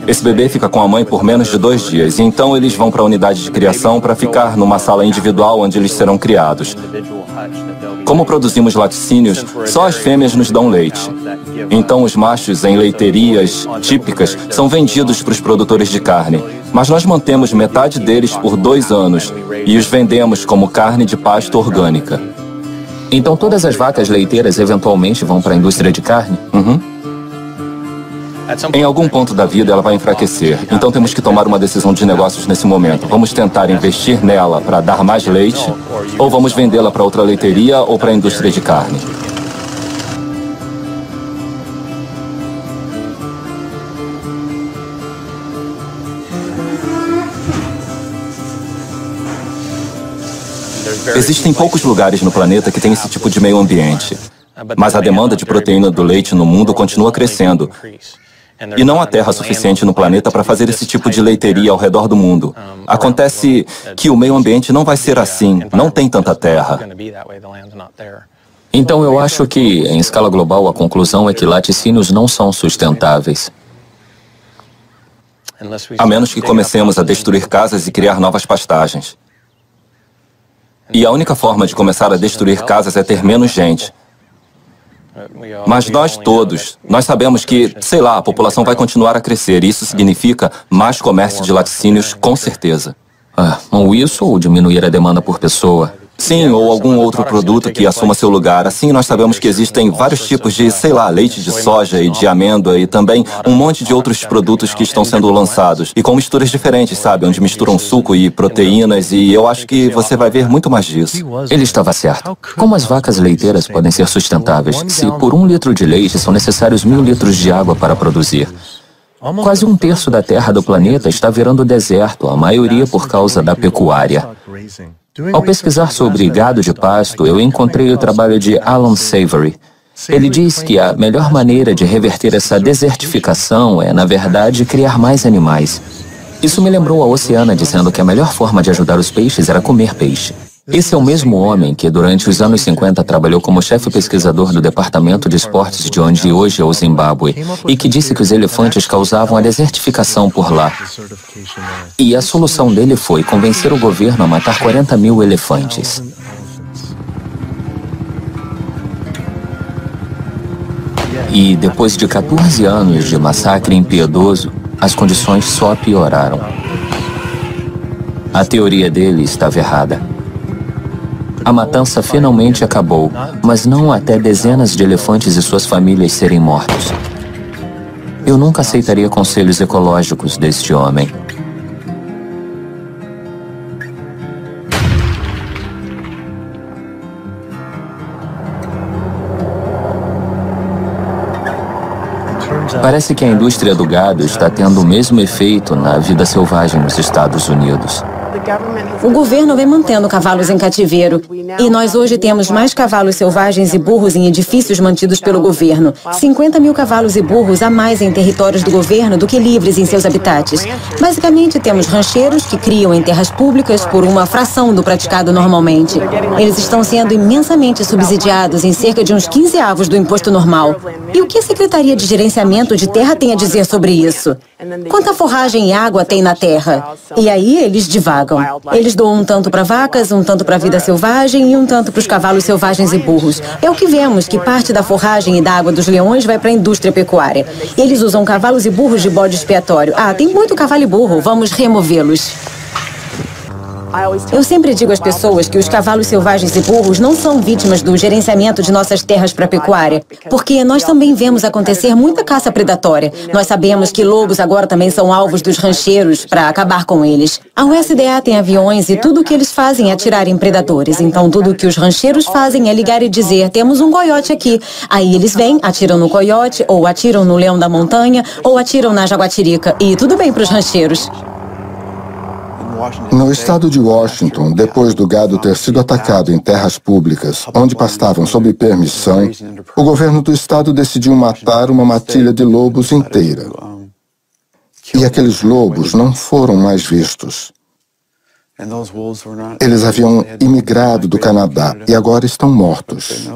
Esse bebê fica com a mãe por menos de 2 dias, e então eles vão para a unidade de criação para ficar numa sala individual onde eles serão criados. Como produzimos laticínios, só as fêmeas nos dão leite. Então os machos em leiterias típicas são vendidos para os produtores de carne, mas nós mantemos metade deles por 2 anos e os vendemos como carne de pasto orgânica. Então todas as vacas leiteiras eventualmente vão para a indústria de carne? Em algum ponto da vida ela vai enfraquecer, então temos que tomar uma decisão de negócios nesse momento. Vamos tentar investir nela para dar mais leite, ou vamos vendê-la para outra leiteria ou para a indústria de carne. Existem poucos lugares no planeta que têm esse tipo de meio ambiente, mas a demanda de proteína do leite no mundo continua crescendo. E não há terra suficiente no planeta para fazer esse tipo de leiteria ao redor do mundo. Acontece que o meio ambiente não vai ser assim, não tem tanta terra. Então eu acho que, em escala global, a conclusão é que laticínios não são sustentáveis. A menos que comecemos a destruir casas e criar novas pastagens. E a única forma de começar a destruir casas é ter menos gente. Mas nós todos, nós sabemos que, sei lá, a população vai continuar a crescer. E isso significa mais comércio de laticínios, com certeza. Ou isso, ou diminuir a demanda por pessoa. Sim, ou algum outro produto que assuma seu lugar. Assim, nós sabemos que existem vários tipos de, sei lá, leite de soja e de amêndoa e também um monte de outros produtos que estão sendo lançados. E com misturas diferentes, sabe? Onde misturam suco e proteínas e eu acho que você vai ver muito mais disso. Ele estava certo. Como as vacas leiteiras podem ser sustentáveis se por 1 litro de leite são necessários 1000 litros de água para produzir? Quase 1/3 da terra do planeta está virando deserto, a maioria por causa da pecuária. Ao pesquisar sobre gado de pasto, eu encontrei o trabalho de Alan Savory. Ele diz que a melhor maneira de reverter essa desertificação é, na verdade, criar mais animais. Isso me lembrou a Oceana dizendo que a melhor forma de ajudar os peixes era comer peixe. Esse é o mesmo homem que, durante os anos 50, trabalhou como chefe pesquisador do Departamento de Esportes de onde hoje é o Zimbábue, e que disse que os elefantes causavam a desertificação por lá. E a solução dele foi convencer o governo a matar 40.000 elefantes. E depois de 14 anos de massacre impiedoso, as condições só pioraram. A teoria dele estava errada. A matança finalmente acabou, mas não até dezenas de elefantes e suas famílias serem mortos. Eu nunca aceitaria conselhos ecológicos deste homem. Parece que a indústria do gado está tendo o mesmo efeito na vida selvagem nos Estados Unidos. O governo vem mantendo cavalos em cativeiro. E nós hoje temos mais cavalos selvagens e burros em edifícios mantidos pelo governo. 50.000 cavalos e burros a mais em territórios do governo do que livres em seus habitats. Basicamente, temos rancheiros que criam em terras públicas por uma fração do praticado normalmente. Eles estão sendo imensamente subsidiados em cerca de uns 15avos do imposto normal. E o que a Secretaria de Gerenciamento de Terra tem a dizer sobre isso? Quanta forragem e água tem na terra? E aí eles divagam. Eles doam um tanto para vacas, um tanto para a vida selvagem e um tanto para os cavalos selvagens e burros. É o que vemos, que parte da forragem e da água dos leões vai para a indústria pecuária. Eles usam cavalos e burros de bode expiatório. Tem muito cavalo e burro, vamos removê-los. Eu sempre digo às pessoas que os cavalos selvagens e burros não são vítimas do gerenciamento de nossas terras para pecuária, porque nós também vemos acontecer muita caça predatória. Nós sabemos que lobos agora também são alvos dos rancheiros para acabar com eles. A USDA tem aviões e tudo o que eles fazem é atirar em predadores. Então tudo o que os rancheiros fazem é ligar e dizer, temos um coiote aqui. Aí eles vêm, atiram no coiote, ou atiram no leão da montanha, ou atiram na jaguatirica. E tudo bem para os rancheiros. No estado de Washington, depois do gado ter sido atacado em terras públicas, onde pastavam sob permissão, o governo do estado decidiu matar uma matilha de lobos inteira. E aqueles lobos não foram mais vistos. Eles haviam imigrado do Canadá e agora estão mortos.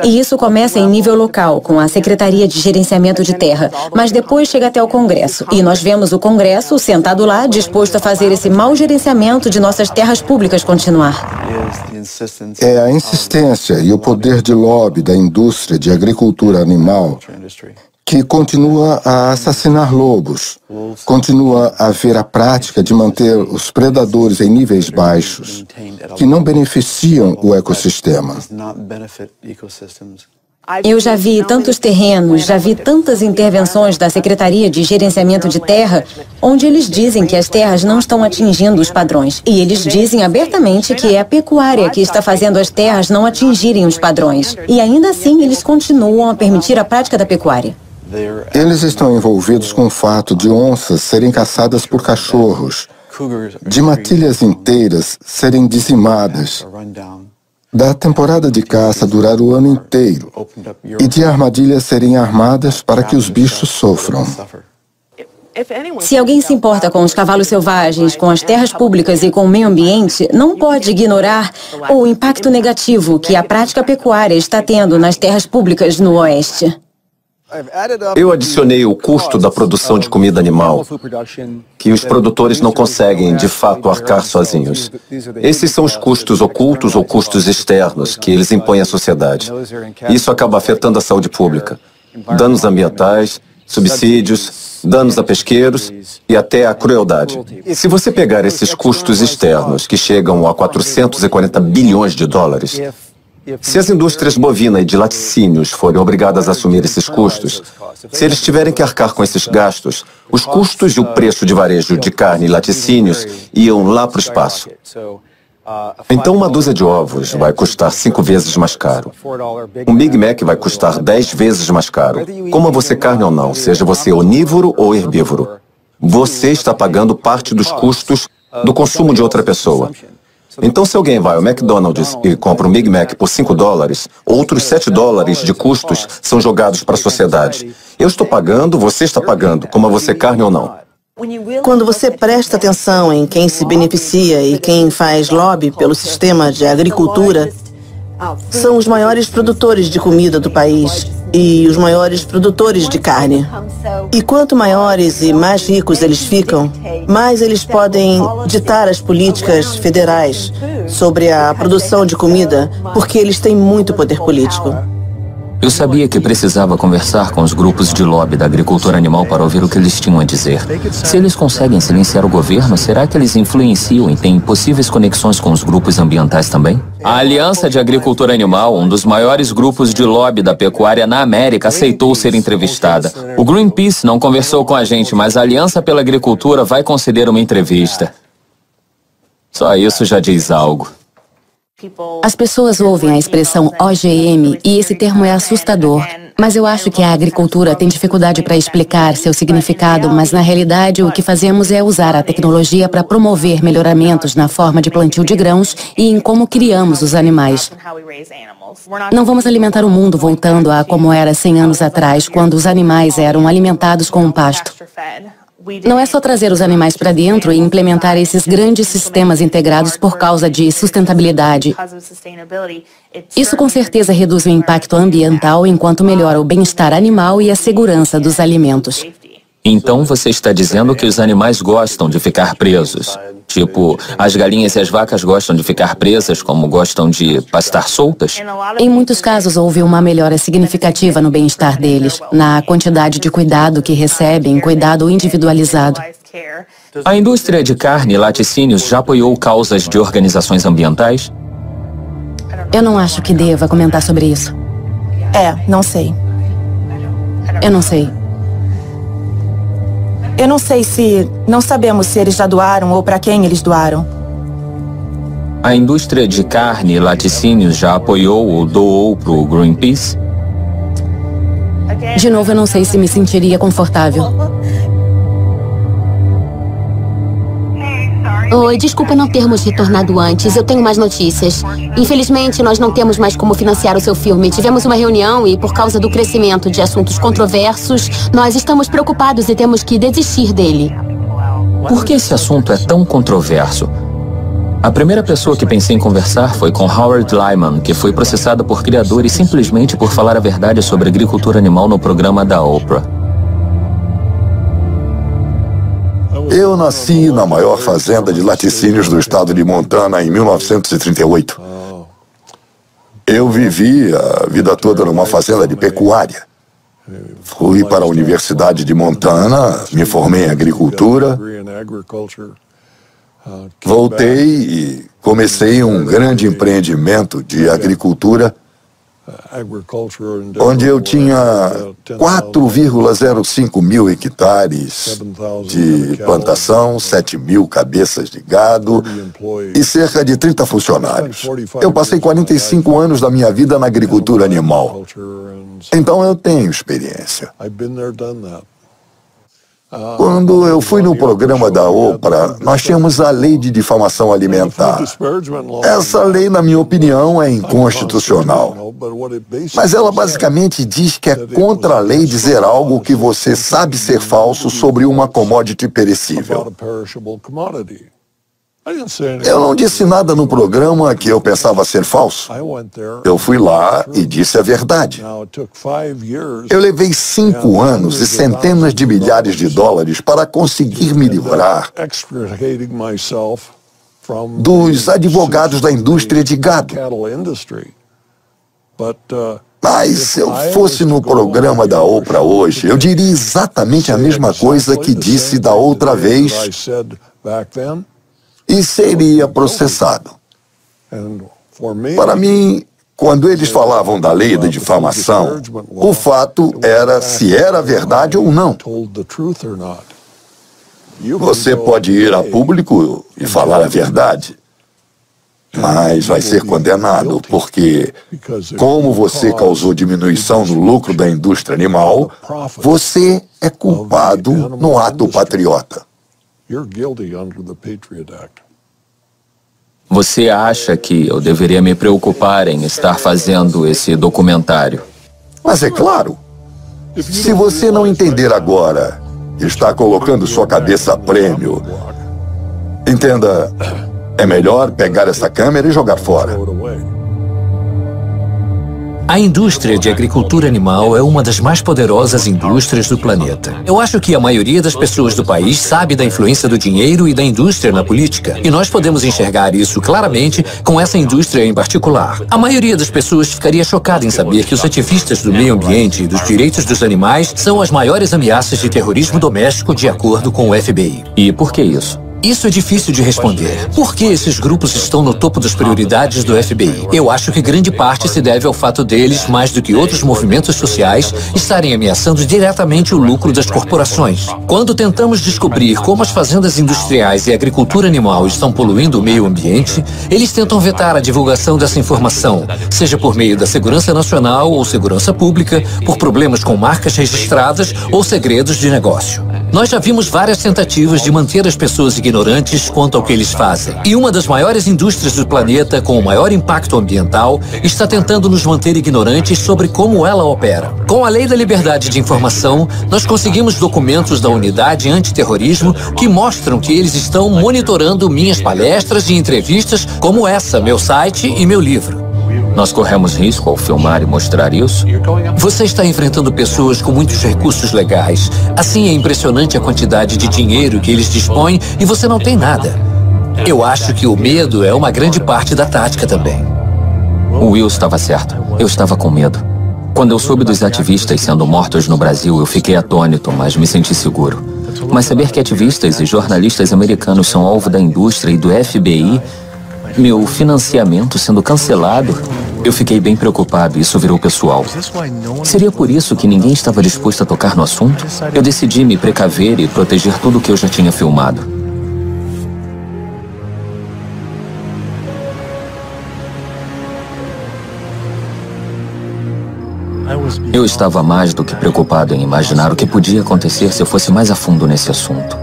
E isso começa em nível local, com a Secretaria de Gerenciamento de Terra, mas depois chega até o Congresso. E nós vemos o Congresso sentado lá, disposto a fazer esse mau gerenciamento de nossas terras públicas continuar. É a insistência e o poder de lobby da indústria de agricultura animal que continua a assassinar lobos, continua a haver a prática de manter os predadores em níveis baixos, que não beneficiam o ecossistema. Eu já vi tantos terrenos, já vi tantas intervenções da Secretaria de Gerenciamento de Terra, onde eles dizem que as terras não estão atingindo os padrões. E eles dizem abertamente que é a pecuária que está fazendo as terras não atingirem os padrões. E ainda assim, eles continuam a permitir a prática da pecuária. Eles estão envolvidos com o fato de onças serem caçadas por cachorros, de matilhas inteiras serem dizimadas. da temporada de caça durar o ano inteiro e de armadilhas serem armadas para que os bichos sofram. Se alguém se importa com os cavalos selvagens, com as terras públicas e com o meio ambiente, não pode ignorar o impacto negativo que a prática pecuária está tendo nas terras públicas no Oeste. Eu adicionei o custo da produção de comida animal, que os produtores não conseguem, de fato, arcar sozinhos. Esses são os custos ocultos ou custos externos que eles impõem à sociedade. Isso acaba afetando a saúde pública. Danos ambientais, subsídios, danos a pesqueiros e até a crueldade. Se você pegar esses custos externos, que chegam a 440 bilhões de dólares, se as indústrias bovina e de laticínios forem obrigadas a assumir esses custos, se eles tiverem que arcar com esses gastos, os custos e o preço de varejo de carne e laticínios iam lá para o espaço. Então uma dúzia de ovos vai custar 5 vezes mais caro. Um Big Mac vai custar 10 vezes mais caro. Coma você carne ou não, seja você onívoro ou herbívoro, você está pagando parte dos custos do consumo de outra pessoa. Então, se alguém vai ao McDonald's e compra um Big Mac por 5 dólares, outros 7 dólares de custos são jogados para a sociedade. Eu estou pagando, você está pagando, coma você carne ou não. Quando você presta atenção em quem se beneficia e quem faz lobby pelo sistema de agricultura, são os maiores produtores de comida do país e os maiores produtores de carne. E quanto maiores e mais ricos eles ficam, mais eles podem ditar as políticas federais sobre a produção de comida, porque eles têm muito poder político. Eu sabia que precisava conversar com os grupos de lobby da agricultura animal para ouvir o que eles tinham a dizer. Se eles conseguem silenciar o governo, será que eles influenciam e têm possíveis conexões com os grupos ambientais também? A Aliança de Agricultura Animal, um dos maiores grupos de lobby da pecuária na América, aceitou ser entrevistada. O Greenpeace não conversou com a gente, mas a Aliança pela Agricultura vai conceder uma entrevista. Só isso já diz algo. As pessoas ouvem a expressão OGM e esse termo é assustador, mas eu acho que a agricultura tem dificuldade para explicar seu significado, mas na realidade o que fazemos é usar a tecnologia para promover melhoramentos na forma de plantio de grãos e em como criamos os animais. Não vamos alimentar o mundo voltando a como era 100 anos atrás, quando os animais eram alimentados com um pasto. Não é só trazer os animais para dentro e implementar esses grandes sistemas integrados por causa de sustentabilidade. Isso com certeza reduz o impacto ambiental enquanto melhora o bem-estar animal e a segurança dos alimentos. Então você está dizendo que os animais gostam de ficar presos? Tipo, as galinhas e as vacas gostam de ficar presas como gostam de pastar soltas? Em muitos casos houve uma melhora significativa no bem-estar deles, na quantidade de cuidado que recebem, cuidado individualizado. A indústria de carne e laticínios já apoiou causas de organizações ambientais? Eu não acho que deva comentar sobre isso. Não sei. Eu não sei. Eu não sei se... Não sabemos se eles já doaram ou para quem eles doaram. A indústria de carne e laticínios já apoiou ou doou para o Greenpeace? De novo, eu não sei se me sentiria confortável. Oi, desculpa não termos retornado antes. Eu tenho mais notícias. Infelizmente, nós não temos mais como financiar o seu filme. Tivemos uma reunião e, por causa do crescimento de assuntos controversos, nós estamos preocupados e temos que desistir dele. Por que esse assunto é tão controverso? A primeira pessoa que pensei em conversar foi com Howard Lyman, que foi processada por criadores simplesmente por falar a verdade sobre agricultura animal no programa da Oprah. Eu nasci na maior fazenda de laticínios do estado de Montana em 1938. Eu vivi a vida toda numa fazenda de pecuária. Fui para a Universidade de Montana, me formei em agricultura, voltei e comecei um grande empreendimento de agricultura, onde eu tinha 4,05 mil hectares de plantação, 7 mil cabeças de gado e cerca de 30 funcionários. Eu passei 45 anos da minha vida na agricultura animal. Então eu tenho experiência. Quando eu fui no programa da Oprah, nós tínhamos a lei de difamação alimentar. Essa lei, na minha opinião, é inconstitucional. Mas ela basicamente diz que é contra a lei dizer algo que você sabe ser falso sobre uma commodity perecível. Eu não disse nada no programa que eu pensava ser falso. Eu fui lá e disse a verdade. Eu levei 5 anos e centenas de milhares de dólares para conseguir me livrar dos advogados da indústria de gado. Mas se eu fosse no programa da Oprah hoje, eu diria exatamente a mesma coisa que disse da outra vez e seria processado. Para mim, quando eles falavam da lei da difamação, o fato era se era verdade ou não. Você pode ir a público e falar a verdade, mas vai ser condenado, porque, como você causou diminuição no lucro da indústria animal, você é culpado no ato patriota. Você acha que eu deveria me preocupar em estar fazendo esse documentário? Mas é claro. Se você não entender agora, está colocando sua cabeça a prêmio. Entenda, é melhor pegar essa câmera e jogar fora. A indústria de agricultura animal é uma das mais poderosas indústrias do planeta. Eu acho que a maioria das pessoas do país sabe da influência do dinheiro e da indústria na política. E nós podemos enxergar isso claramente com essa indústria em particular. A maioria das pessoas ficaria chocada em saber que os ativistas do meio ambiente e dos direitos dos animais são as maiores ameaças de terrorismo doméstico de acordo com o FBI. E por que isso? Isso é difícil de responder. Por que esses grupos estão no topo das prioridades do FBI? Eu acho que grande parte se deve ao fato deles, mais do que outros movimentos sociais, estarem ameaçando diretamente o lucro das corporações. Quando tentamos descobrir como as fazendas industriais e a agricultura animal estão poluindo o meio ambiente, eles tentam vetar a divulgação dessa informação, seja por meio da segurança nacional ou segurança pública, por problemas com marcas registradas ou segredos de negócio. Nós já vimos várias tentativas de manter as pessoas ignorantes quanto ao que eles fazem. E uma das maiores indústrias do planeta com o maior impacto ambiental está tentando nos manter ignorantes sobre como ela opera. Com a Lei da Liberdade de Informação, nós conseguimos documentos da Unidade Antiterrorismo que mostram que eles estão monitorando minhas palestras e entrevistas como essa, meu site e meu livro. Nós corremos risco ao filmar e mostrar isso? Você está enfrentando pessoas com muitos recursos legais. Assim, é impressionante a quantidade de dinheiro que eles dispõem e você não tem nada. Eu acho que o medo é uma grande parte da tática também. O Will estava certo. Eu estava com medo. Quando eu soube dos ativistas sendo mortos no Brasil, eu fiquei atônito, mas me senti seguro. Mas saber que ativistas e jornalistas americanos são alvo da indústria e do FBI, meu financiamento sendo cancelado, eu fiquei bem preocupado e isso virou pessoal. Seria por isso que ninguém estava disposto a tocar no assunto? Eu decidi me precaver e proteger tudo o que eu já tinha filmado. Eu estava mais do que preocupado em imaginar o que podia acontecer se eu fosse mais a fundo nesse assunto.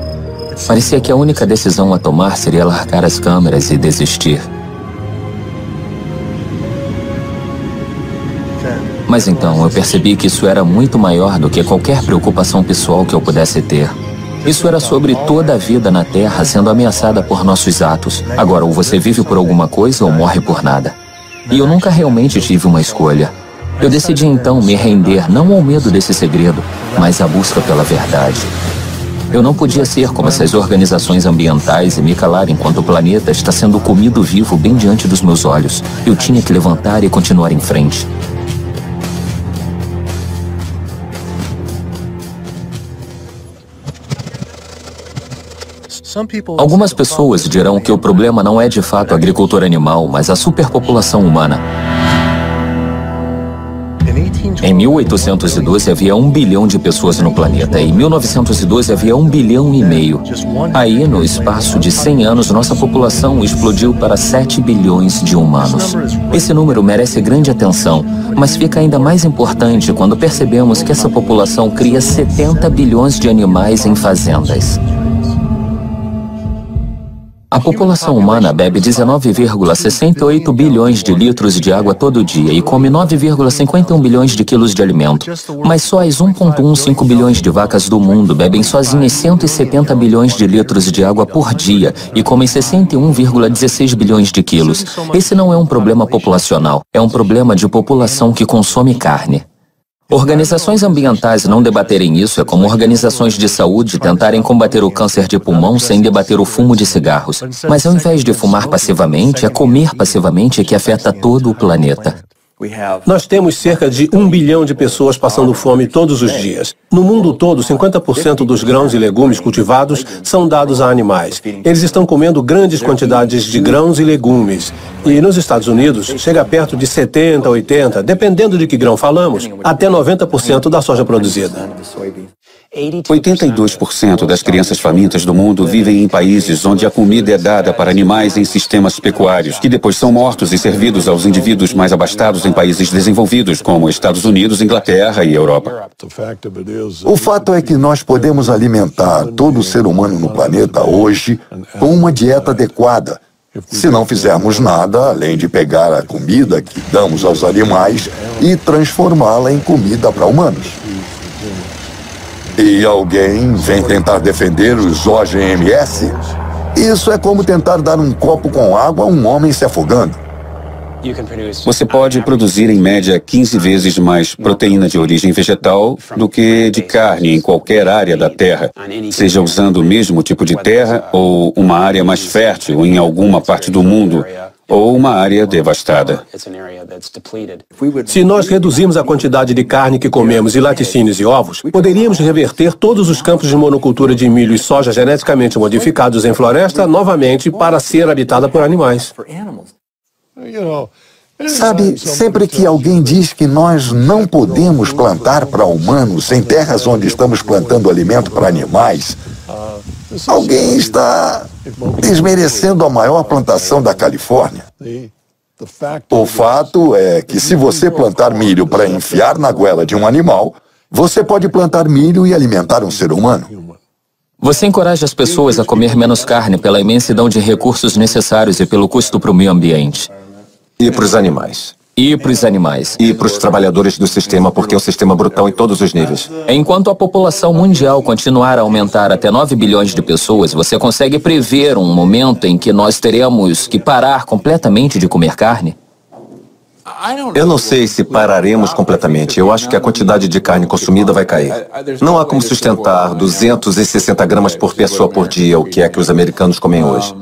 Parecia que a única decisão a tomar seria largar as câmeras e desistir. Mas então eu percebi que isso era muito maior do que qualquer preocupação pessoal que eu pudesse ter. Isso era sobre toda a vida na Terra sendo ameaçada por nossos atos. Agora, ou você vive por alguma coisa ou morre por nada. E eu nunca realmente tive uma escolha. Eu decidi então me render não ao medo desse segredo, mas à busca pela verdade. Eu não podia ser como essas organizações ambientais e me calar enquanto o planeta está sendo comido vivo bem diante dos meus olhos. Eu tinha que levantar e continuar em frente. Algumas pessoas dirão que o problema não é de fato a agricultura animal, mas a superpopulação humana. Em 1812 havia 1 bilhão de pessoas no planeta. Em 1912 havia 1,5 bilhão. Aí, no espaço de 100 anos, nossa população explodiu para 7 bilhões de humanos. Esse número merece grande atenção, mas fica ainda mais importante quando percebemos que essa população cria 70 bilhões de animais em fazendas. A população humana bebe 19,68 bilhões de litros de água todo dia e come 9,51 bilhões de quilos de alimento. Mas só as 1,15 bilhões de vacas do mundo bebem sozinhas 170 bilhões de litros de água por dia e comem 61,16 bilhões de quilos. Esse não é um problema populacional, é um problema de população que consome carne. Organizações ambientais não debaterem isso é como organizações de saúde tentarem combater o câncer de pulmão sem debater o fumo de cigarros. Mas ao invés de fumar passivamente, é comer passivamente que afeta todo o planeta. Nós temos cerca de 1 bilhão de pessoas passando fome todos os dias. No mundo todo, 50% dos grãos e legumes cultivados são dados a animais. Eles estão comendo grandes quantidades de grãos e legumes. E nos Estados Unidos, chega perto de 70, 80, dependendo de que grão falamos, até 90% da soja produzida. 82% das crianças famintas do mundo vivem em países onde a comida é dada para animais em sistemas pecuários, que depois são mortos e servidos aos indivíduos mais abastados em países desenvolvidos, como Estados Unidos, Inglaterra e Europa. O fato é que nós podemos alimentar todo ser humano no planeta hoje com uma dieta adequada, se não fizermos nada além de pegar a comida que damos aos animais e transformá-la em comida para humanos. E alguém vem tentar defender os OGMs? Isso é como tentar dar um copo com água a um homem se afogando. Você pode produzir em média 15 vezes mais proteína de origem vegetal do que de carne em qualquer área da Terra, seja usando o mesmo tipo de terra ou uma área mais fértil em alguma parte do mundo, ou uma área devastada. Se nós reduzirmos a quantidade de carne que comemos e laticínios e ovos, poderíamos reverter todos os campos de monocultura de milho e soja geneticamente modificados em floresta novamente para ser habitada por animais. Sabe, sempre que alguém diz que nós não podemos plantar para humanos em terras onde estamos plantando alimento para animais, alguém está desmerecendo a maior plantação da Califórnia. O fato é que se você plantar milho para enfiar na goela de um animal, você pode plantar milho e alimentar um ser humano. Você encoraja as pessoas a comer menos carne pela imensidão de recursos necessários e pelo custo para o meio ambiente. E para os animais. E para os animais. E para os trabalhadores do sistema, porque é um sistema brutal em todos os níveis. Enquanto a população mundial continuar a aumentar até 9 bilhões de pessoas, você consegue prever um momento em que nós teremos que parar completamente de comer carne? Eu não sei se pararemos completamente. Eu acho que a quantidade de carne consumida vai cair. Não há como sustentar 260 gramas por pessoa por dia, o que é que os americanos comem hoje.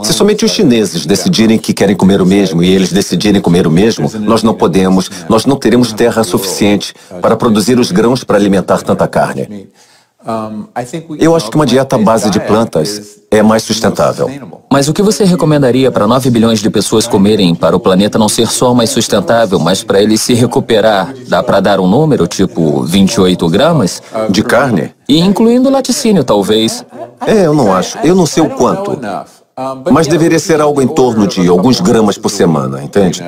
Se somente os chineses decidirem que querem comer o mesmo e eles decidirem comer o mesmo, nós não teremos terra suficiente para produzir os grãos para alimentar tanta carne. Eu acho que uma dieta à base de plantas é mais sustentável. Mas o que você recomendaria para 9 bilhões de pessoas comerem para o planeta não ser só mais sustentável, mas para ele se recuperar? Dá para dar um número, tipo 28 gramas? De carne? E incluindo laticínio, talvez. Eu não acho. Eu não sei o quanto. Mas deveria ser algo em torno de alguns gramas por semana, entende?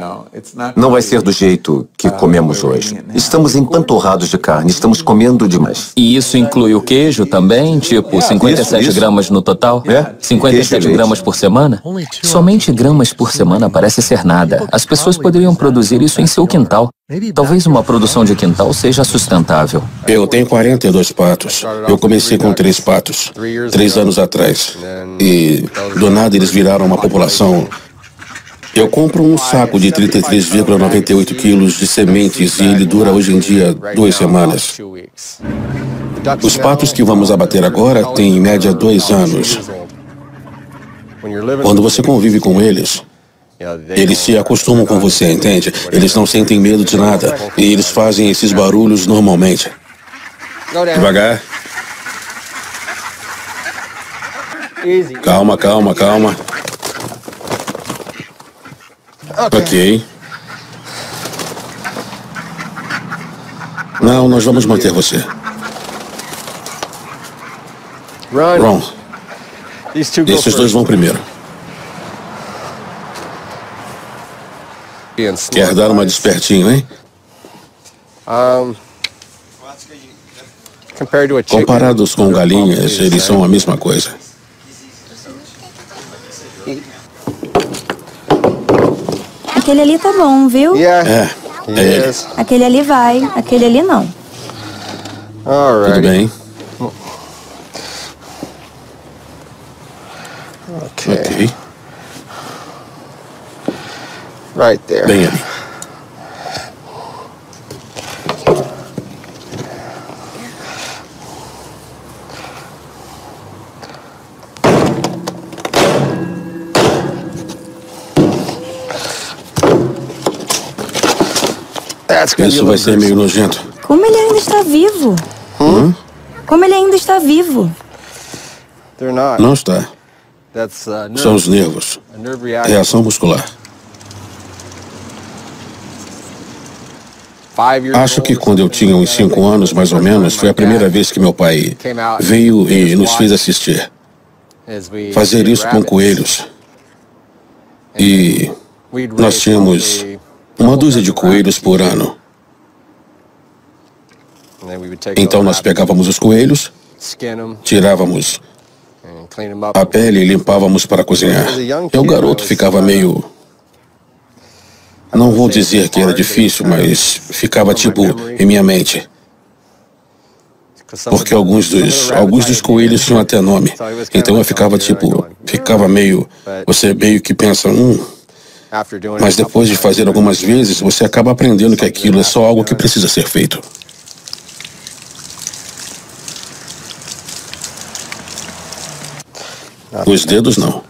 Não vai ser do jeito que comemos hoje. Estamos empanturrados de carne, estamos comendo demais. E isso inclui o queijo também? Tipo, 57 gramas no total? 57 gramas por semana? Somente gramas por semana parece ser nada. As pessoas poderiam produzir isso em seu quintal. Talvez uma produção de quintal seja sustentável. Eu tenho 42 patos. Eu comecei com 3 patos, 3 anos atrás. E do nada eles viraram uma população. Eu compro um saco de 33,98 quilos de sementes e ele dura hoje em dia 2 semanas. Os patos que vamos abater agora têm em média 2 anos. Quando você convive com eles se acostumam com você, entende? Eles não sentem medo de nada e eles fazem esses barulhos normalmente. Devagar. Calma, calma, calma. Ok. Não, nós vamos manter você. Ron, esses dois vão primeiro. Quer dar uma despertinho, hein? Comparados com galinhas, eles são a mesma coisa. Aquele ali tá bom, viu? É ele. Aquele ali vai, aquele ali não. Tudo bem. Ok. Bem ali. Isso vai ser meio nojento. Como ele ainda está vivo? Como ele ainda está vivo? Não está. São os nervos. Reação muscular. Acho que quando eu tinha uns 5 anos, mais ou menos, foi a primeira vez que meu pai veio e nos fez assistir. Fazer isso com coelhos. E nós tínhamos uma dúzia de coelhos por ano. Então nós pegávamos os coelhos, tirávamos a pele e limpávamos para cozinhar. E o garoto ficava meio... Não vou dizer que era difícil, mas ficava tipo em minha mente. Porque alguns dos coelhos tinham até nome. Então eu ficava tipo... Ficava meio... Você meio que pensa... Mas depois de fazer algumas vezes, você acaba aprendendo que aquilo é só algo que precisa ser feito. Os dedos não.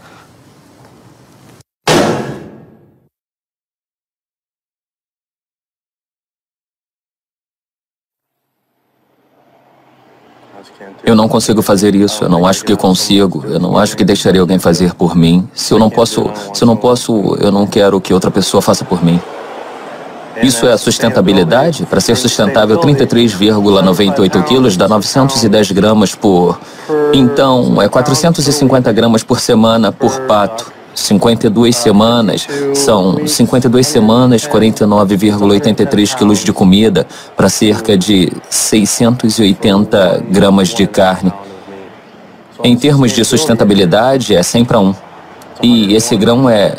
Eu não consigo fazer isso, eu não acho que consigo, eu não acho que deixaria alguém fazer por mim. Se eu não posso, eu não quero que outra pessoa faça por mim. Isso é a sustentabilidade? Para ser sustentável, 33,98 quilos dá 910 gramas por... Então, é 450 gramas por semana por pato. 52 semanas, são 52 semanas, 49,83 quilos de comida para cerca de 680 gramas de carne. Em termos de sustentabilidade, é 100 para 1. E esse grão é...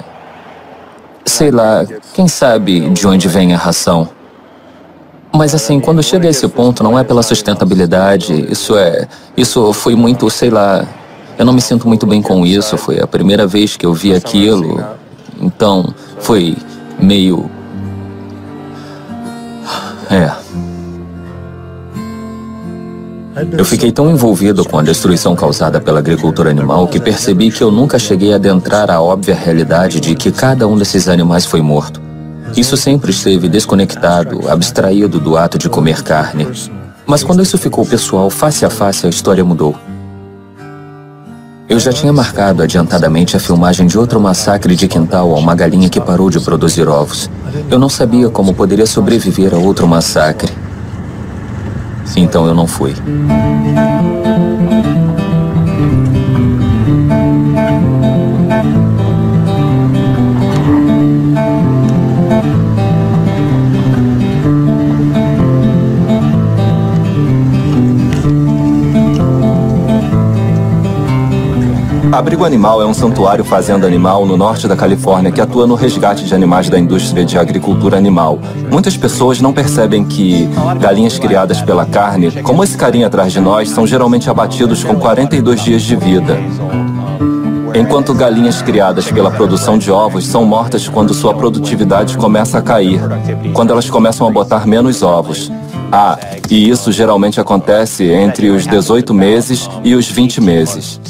Sei lá, quem sabe de onde vem a ração. Mas assim, quando chega a esse ponto, não é pela sustentabilidade, isso foi muito, sei lá... Eu não me sinto muito bem com isso, foi a primeira vez que eu vi aquilo, então foi meio... Eu fiquei tão envolvido com a destruição causada pela agricultura animal que percebi que eu nunca cheguei a adentrar a óbvia realidade de que cada um desses animais foi morto. Isso sempre esteve desconectado, abstraído do ato de comer carne. Mas quando isso ficou pessoal, face a face, a história mudou. Eu já tinha marcado adiantadamente a filmagem de outro massacre de quintal a uma galinha que parou de produzir ovos. Eu não sabia como poderia sobreviver a outro massacre. Então eu não fui. Abrigo Animal é um santuário fazenda animal no norte da Califórnia que atua no resgate de animais da indústria de agricultura animal. Muitas pessoas não percebem que galinhas criadas pela carne, como esse carinha atrás de nós, são geralmente abatidos com 42 dias de vida. Enquanto galinhas criadas pela produção de ovos são mortas quando sua produtividade começa a cair, quando elas começam a botar menos ovos. E isso geralmente acontece entre os 18 meses e os 20 meses.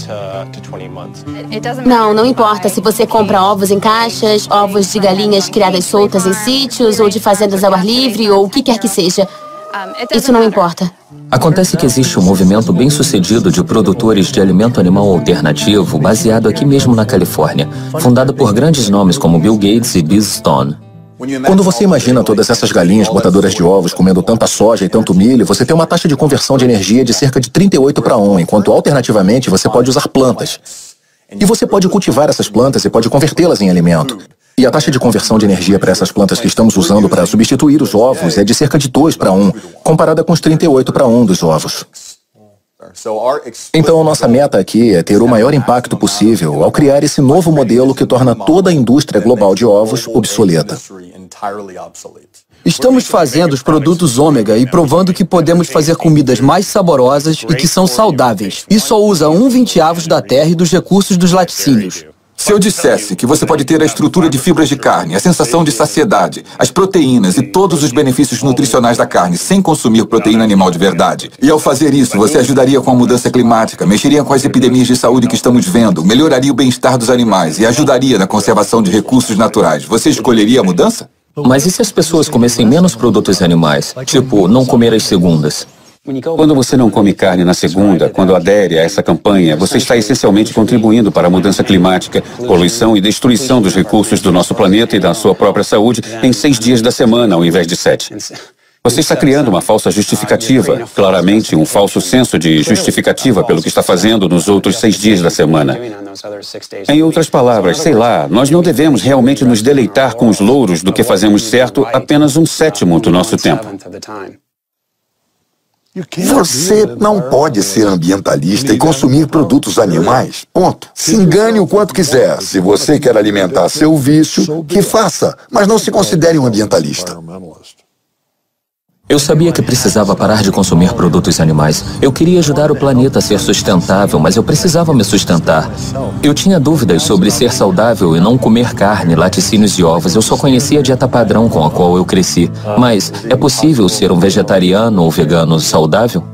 Não importa se você compra ovos em caixas, ovos de galinhas criadas soltas em sítios ou de fazendas ao ar livre ou o que quer que seja. Isso não importa. Acontece que existe um movimento bem-sucedido de produtores de alimento animal alternativo baseado aqui mesmo na Califórnia, fundado por grandes nomes como Bill Gates e Biz Stone. Quando você imagina todas essas galinhas botadoras de ovos comendo tanta soja e tanto milho, você tem uma taxa de conversão de energia de cerca de 38:1, enquanto alternativamente você pode usar plantas. E você pode cultivar essas plantas e pode convertê-las em alimento. E a taxa de conversão de energia para essas plantas que estamos usando para substituir os ovos é de cerca de 2:1, comparada com os 38:1 dos ovos. Então, nossa meta aqui é ter o maior impacto possível ao criar esse novo modelo que torna toda a indústria global de ovos obsoleta. Estamos fazendo os produtos ômega e provando que podemos fazer comidas mais saborosas e que são saudáveis. E só usa 1/20 da terra e dos recursos dos laticínios. Se eu dissesse que você pode ter a estrutura de fibras de carne, a sensação de saciedade, as proteínas e todos os benefícios nutricionais da carne sem consumir proteína animal de verdade, e ao fazer isso você ajudaria com a mudança climática, mexeria com as epidemias de saúde que estamos vendo, melhoraria o bem-estar dos animais e ajudaria na conservação de recursos naturais, você escolheria a mudança? Mas e se as pessoas comessem menos produtos animais? Tipo, não comer às segundas? Quando você não come carne na segunda, quando adere a essa campanha, você está essencialmente contribuindo para a mudança climática, poluição e destruição dos recursos do nosso planeta e da sua própria saúde em 6 dias da semana, ao invés de 7. Você está criando uma falsa justificativa, claramente um falso senso de justificativa pelo que está fazendo nos outros 6 dias da semana. Em outras palavras, sei lá, nós não devemos realmente nos deleitar com os louros do que fazemos certo apenas 1/7 do nosso tempo. Você não pode ser ambientalista e consumir produtos animais. Ponto. Se engane o quanto quiser. Se você quer alimentar seu vício, que faça, mas não se considere um ambientalista. Eu sabia que precisava parar de consumir produtos animais. Eu queria ajudar o planeta a ser sustentável, mas eu precisava me sustentar. Eu tinha dúvidas sobre ser saudável e não comer carne, laticínios e ovos. Eu só conhecia a dieta padrão com a qual eu cresci. Mas é possível ser um vegetariano ou vegano saudável?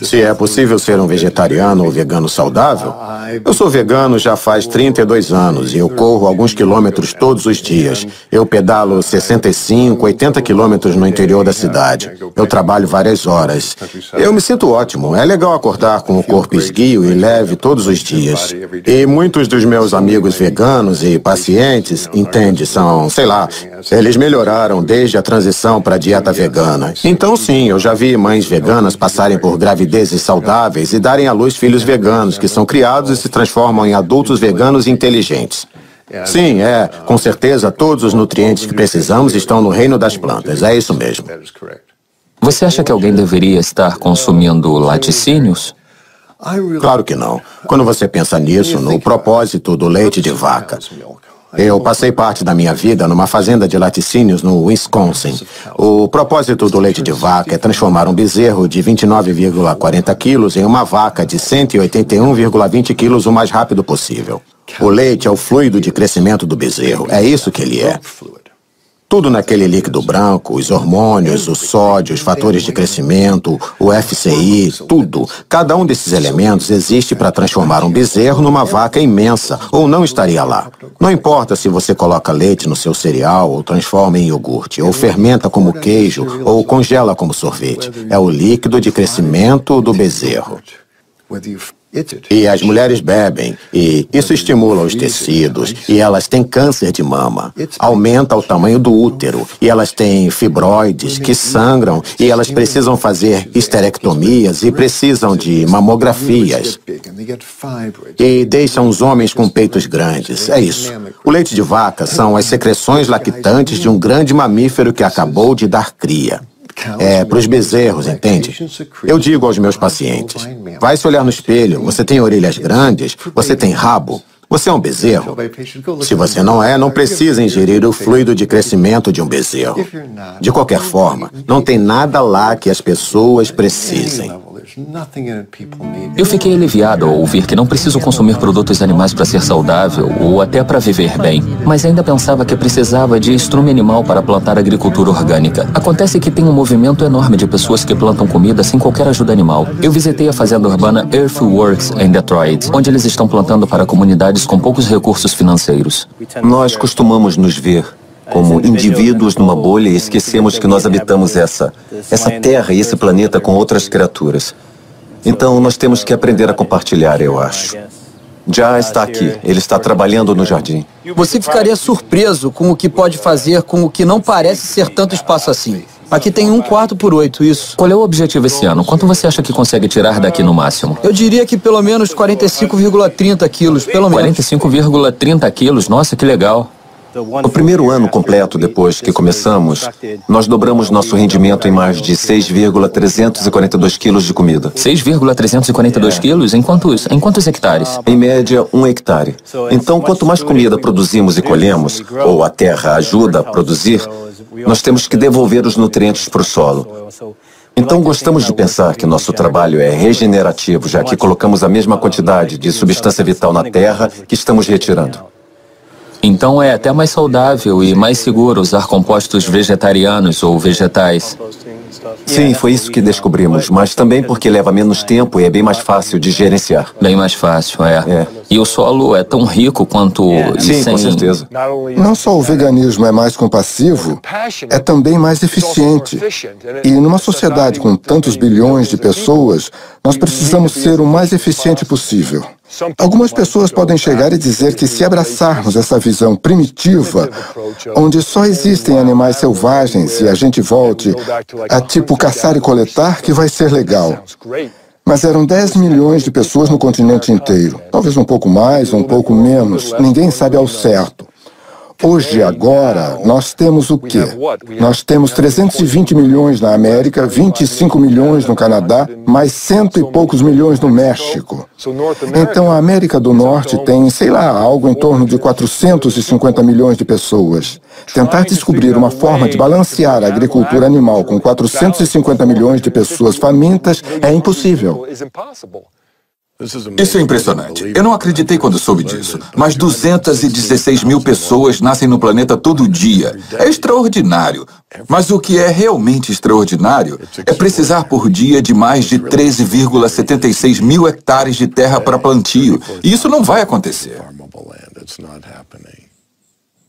Se é possível ser um vegetariano ou vegano saudável, eu sou vegano já faz 32 anos e eu corro alguns quilômetros todos os dias. Eu pedalo 65, 80 quilômetros no interior da cidade. Eu trabalho várias horas. Eu me sinto ótimo. É legal acordar com o corpo esguio e leve todos os dias. E muitos dos meus amigos veganos e pacientes, entende, são, sei lá, eles melhoraram desde a transição para a dieta vegana. Então sim, eu já vi mães veganas passarem por gravidezes saudáveis e darem à luz filhos veganos, que são criados e se transformam em adultos veganos inteligentes. Sim, com certeza todos os nutrientes que precisamos estão no reino das plantas, é isso mesmo. Você acha que alguém deveria estar consumindo laticínios? Claro que não. Quando você pensa nisso, no propósito do leite de vaca. Eu passei parte da minha vida numa fazenda de laticínios no Wisconsin. O propósito do leite de vaca é transformar um bezerro de 29,40 quilos em uma vaca de 181,20 quilos o mais rápido possível. O leite é o fluido de crescimento do bezerro. É isso que ele é. Tudo naquele líquido branco, os hormônios, o sódio, os fatores de crescimento, o FCI, tudo. Cada um desses elementos existe para transformar um bezerro numa vaca imensa, ou não estaria lá. Não importa se você coloca leite no seu cereal, ou transforma em iogurte, ou fermenta como queijo, ou congela como sorvete. É o líquido de crescimento do bezerro. E as mulheres bebem, e isso estimula os tecidos, e elas têm câncer de mama, aumenta o tamanho do útero, e elas têm fibroides que sangram, e elas precisam fazer histerectomias e precisam de mamografias. E deixam os homens com peitos grandes, é isso. O leite de vaca são as secreções lactantes de um grande mamífero que acabou de dar cria. É para os bezerros, entende? Eu digo aos meus pacientes, vai se olhar no espelho, você tem orelhas grandes, você tem rabo, você é um bezerro. Se você não é, não precisa ingerir o fluido de crescimento de um bezerro. De qualquer forma, não tem nada lá que as pessoas precisem. Eu fiquei aliviado ao ouvir que não preciso consumir produtos animais para ser saudável ou até para viver bem, mas ainda pensava que precisava de estrume animal para plantar agricultura orgânica. Acontece que tem um movimento enorme de pessoas que plantam comida sem qualquer ajuda animal. Eu visitei a fazenda urbana Earthworks em Detroit, onde eles estão plantando para comunidades com poucos recursos financeiros. Nós costumamos nos ver como indivíduos numa bolha e esquecemos que nós habitamos essa terra e esse planeta com outras criaturas. Então, nós temos que aprender a compartilhar, eu acho. Já está aqui. Ele está trabalhando no jardim. Você ficaria surpreso com o que pode fazer com o que não parece ser tanto espaço assim. Aqui tem 1/4/8, isso. Qual é o objetivo esse ano? Quanto você acha que consegue tirar daqui no máximo? Eu diria que pelo menos 45,30 quilos, pelo menos. 45,30 quilos? Nossa, que legal. No primeiro ano completo, depois que começamos, nós dobramos nosso rendimento em mais de 6,342 quilos de comida. 6,342 quilos? Em quantos hectares? Em média, 1 hectare. Então, quanto mais comida produzimos e colhemos, ou a terra ajuda a produzir, nós temos que devolver os nutrientes para o solo. Então, gostamos de pensar que nosso trabalho é regenerativo, já que colocamos a mesma quantidade de substância vital na terra que estamos retirando. Então é até mais saudável e mais seguro usar compostos vegetarianos ou vegetais. Sim, foi isso que descobrimos, mas também porque leva menos tempo e é bem mais fácil de gerenciar. Bem mais fácil, é. E o solo é tão rico quanto... Sim, com certeza. Não só o veganismo é mais compassivo, é também mais eficiente. E numa sociedade com tantos bilhões de pessoas, nós precisamos ser o mais eficiente possível. Algumas pessoas podem chegar e dizer que se abraçarmos essa visão primitiva, onde só existem animais selvagens e a gente volte a tipo caçar e coletar, que vai ser legal. Mas eram 10 milhões de pessoas no continente inteiro. Talvez um pouco mais, um pouco menos. Ninguém sabe ao certo. Hoje, agora, nós temos o quê? Nós temos 320 milhões na América, 25 milhões no Canadá, mais 100 e poucos milhões no México. Então, a América do Norte tem, sei lá, algo em torno de 450 milhões de pessoas. Tentar descobrir uma forma de balancear a agricultura animal com 450 milhões de pessoas famintas é impossível. Isso é impressionante. Eu não acreditei quando soube disso. Mas 216 mil pessoas nascem no planeta todo dia. É extraordinário. Mas o que é realmente extraordinário é precisar por dia de mais de 13,76 mil hectares de terra para plantio. E isso não vai acontecer.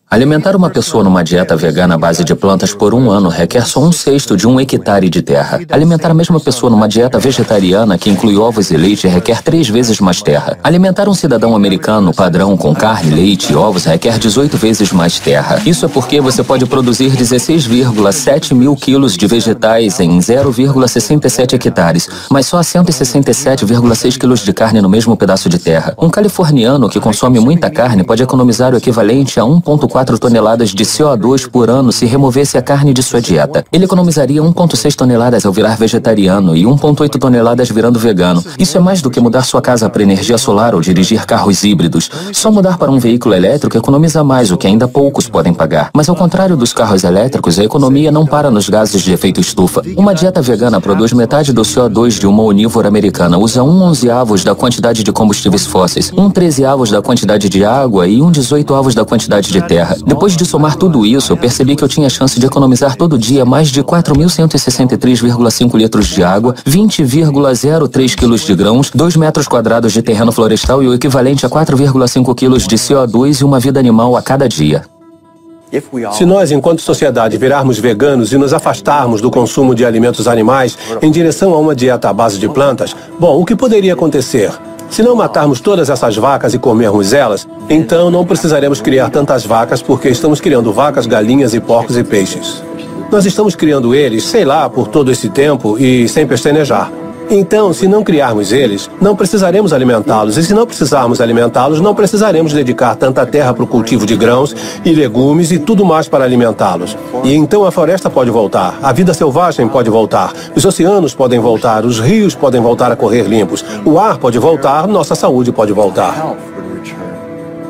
Alimentar uma pessoa numa dieta vegana à base de plantas por um ano requer só 1/6 de 1 hectare de terra. Alimentar a mesma pessoa numa dieta vegetariana que inclui ovos e leite requer 3 vezes mais terra. Alimentar um cidadão americano padrão com carne, leite e ovos requer 18 vezes mais terra. Isso é porque você pode produzir 16,7 mil quilos de vegetais em 0,67 hectares, mas só 167,6 quilos de carne no mesmo pedaço de terra. Um californiano que consome muita carne pode economizar o equivalente a 1,4 toneladas de CO2 por ano se removesse a carne de sua dieta. Ele economizaria 1,6 toneladas ao virar vegetariano e 1,8 toneladas virando vegano. Isso é mais do que mudar sua casa para energia solar ou dirigir carros híbridos. Só mudar para um veículo elétrico economiza mais, o que ainda poucos podem pagar. Mas ao contrário dos carros elétricos, a economia não para nos gases de efeito estufa. Uma dieta vegana produz metade do CO2 de uma onívora americana, usa 1/11 da quantidade de combustíveis fósseis, 1/13 da quantidade de água e 1/18 da quantidade de terra. Depois de somar tudo isso, eu percebi que eu tinha chance de economizar todo dia mais de 4.163,5 litros de água, 20,03 quilos de grãos, 2 metros quadrados de terreno florestal e o equivalente a 4,5 quilos de CO2 e uma vida animal a cada dia. Se nós, enquanto sociedade, virarmos veganos e nos afastarmos do consumo de alimentos animais em direção a uma dieta à base de plantas, bom, o que poderia acontecer? Se não matarmos todas essas vacas e comermos elas, então não precisaremos criar tantas vacas porque estamos criando vacas, galinhas e porcos e peixes. Nós estamos criando eles, sei lá, por todo esse tempo e sem pestanejar. Então, se não criarmos eles, não precisaremos alimentá-los. E se não precisarmos alimentá-los, não precisaremos dedicar tanta terra para o cultivo de grãos e legumes e tudo mais para alimentá-los. E então a floresta pode voltar, a vida selvagem pode voltar, os oceanos podem voltar, os rios podem voltar a correr limpos, o ar pode voltar, nossa saúde pode voltar.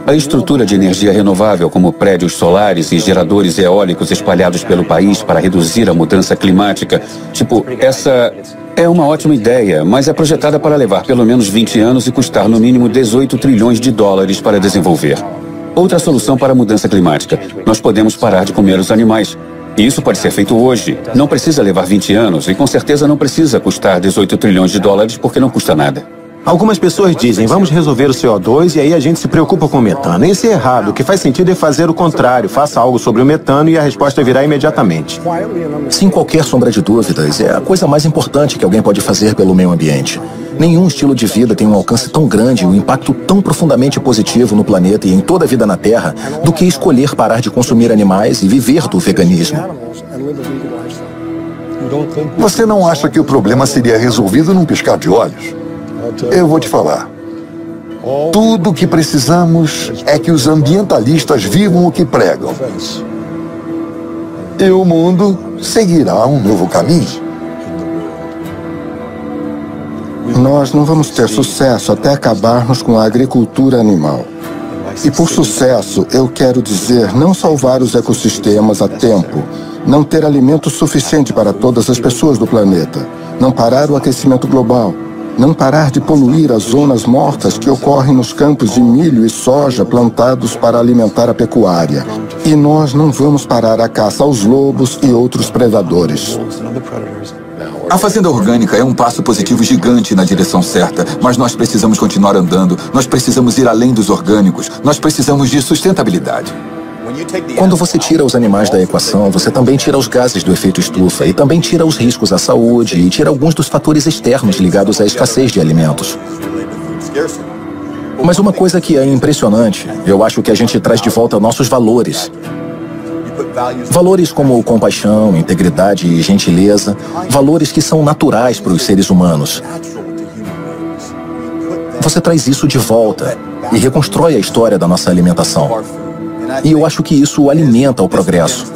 A estrutura de energia renovável, como prédios solares e geradores eólicos espalhados pelo país para reduzir a mudança climática, essa é uma ótima ideia, mas é projetada para levar pelo menos 20 anos e custar no mínimo 18 trilhões de dólares para desenvolver. Outra solução para a mudança climática: nós podemos parar de comer os animais. E isso pode ser feito hoje. Não precisa levar 20 anos e com certeza não precisa custar 18 trilhões de dólares porque não custa nada. Algumas pessoas dizem, vamos resolver o CO2 e aí a gente se preocupa com o metano. Esse é errado. O que faz sentido é fazer o contrário. Faça algo sobre o metano e a resposta virá imediatamente. Sem qualquer sombra de dúvidas, é a coisa mais importante que alguém pode fazer pelo meio ambiente. Nenhum estilo de vida tem um alcance tão grande e um impacto tão profundamente positivo no planeta e em toda a vida na Terra do que escolher parar de consumir animais e viver do veganismo. Você não acha que o problema seria resolvido num piscar de olhos? Eu vou te falar. Tudo o que precisamos é que os ambientalistas vivam o que pregam. E o mundo seguirá um novo caminho. Nós não vamos ter sucesso até acabarmos com a agricultura animal. E por sucesso, eu quero dizer não salvar os ecossistemas a tempo, não ter alimento suficiente para todas as pessoas do planeta, não parar o aquecimento global, não parar de poluir as zonas mortas que ocorrem nos campos de milho e soja plantados para alimentar a pecuária. E nós não vamos parar a caça aos lobos e outros predadores. A fazenda orgânica é um passo positivo gigante na direção certa, mas nós precisamos continuar andando, nós precisamos ir além dos orgânicos, nós precisamos de sustentabilidade. Quando você tira os animais da equação, você também tira os gases do efeito estufa e também tira os riscos à saúde e tira alguns dos fatores externos ligados à escassez de alimentos. Mas uma coisa que é impressionante, eu acho que a gente traz de volta nossos valores. Valores como compaixão, integridade e gentileza, valores que são naturais para os seres humanos. Você traz isso de volta e reconstrói a história da nossa alimentação. E eu acho que isso alimenta o progresso.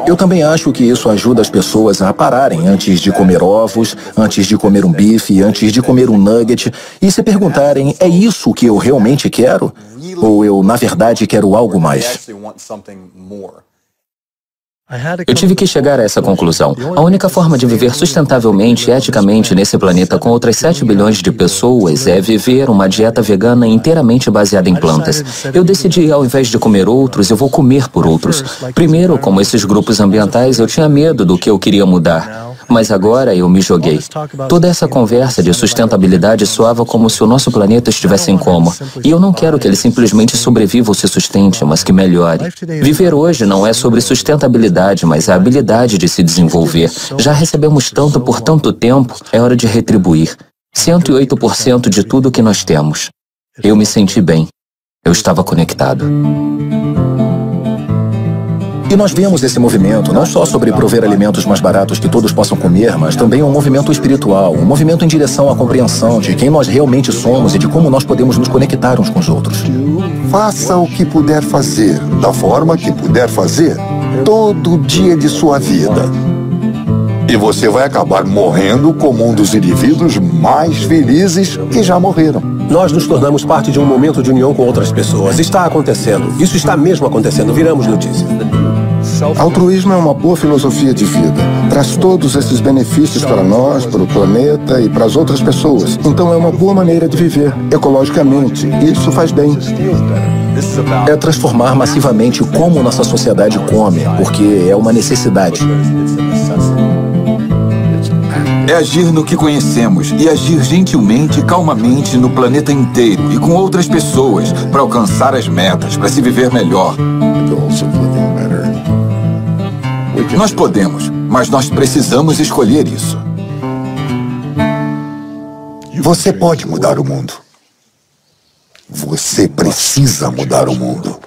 Eu também acho que isso ajuda as pessoas a pararem antes de comer ovos, antes de comer um bife, antes de comer um nugget e se perguntarem, é isso que eu realmente quero? Ou eu, na verdade, quero algo mais? Eu tive que chegar a essa conclusão. A única forma de viver sustentavelmente e eticamente nesse planeta com outras 7 bilhões de pessoas é viver uma dieta vegana inteiramente baseada em plantas. Eu decidi, ao invés de comer outros, eu vou comer por outros. Primeiro, como esses grupos ambientais, eu tinha medo do que eu queria mudar. Mas agora eu me joguei. Toda essa conversa de sustentabilidade soava como se o nosso planeta estivesse em coma. E eu não quero que ele simplesmente sobreviva ou se sustente, mas que melhore. Viver hoje não é sobre sustentabilidade, mas a habilidade de se desenvolver. Já recebemos tanto por tanto tempo, é hora de retribuir. 108% de tudo que nós temos. Eu me senti bem. Eu estava conectado. E nós vemos esse movimento não só sobre prover alimentos mais baratos que todos possam comer, mas também um movimento espiritual, um movimento em direção à compreensão de quem nós realmente somos e de como nós podemos nos conectar uns com os outros. Faça o que puder fazer, da forma que puder fazer, todo dia de sua vida. E você vai acabar morrendo como um dos indivíduos mais felizes que já morreram. Nós nos tornamos parte de um momento de união com outras pessoas. Está acontecendo. Isso está mesmo acontecendo. Viramos notícia. Altruísmo é uma boa filosofia de vida. Traz todos esses benefícios para nós, para o planeta e para as outras pessoas. Então é uma boa maneira de viver, ecologicamente. E isso faz bem. É transformar massivamente como nossa sociedade come, porque é uma necessidade. É agir no que conhecemos e agir gentilmente e calmamente no planeta inteiro e com outras pessoas para alcançar as metas, para se viver melhor. Nós podemos, mas nós precisamos escolher isso. Você pode mudar o mundo. Você precisa mudar o mundo.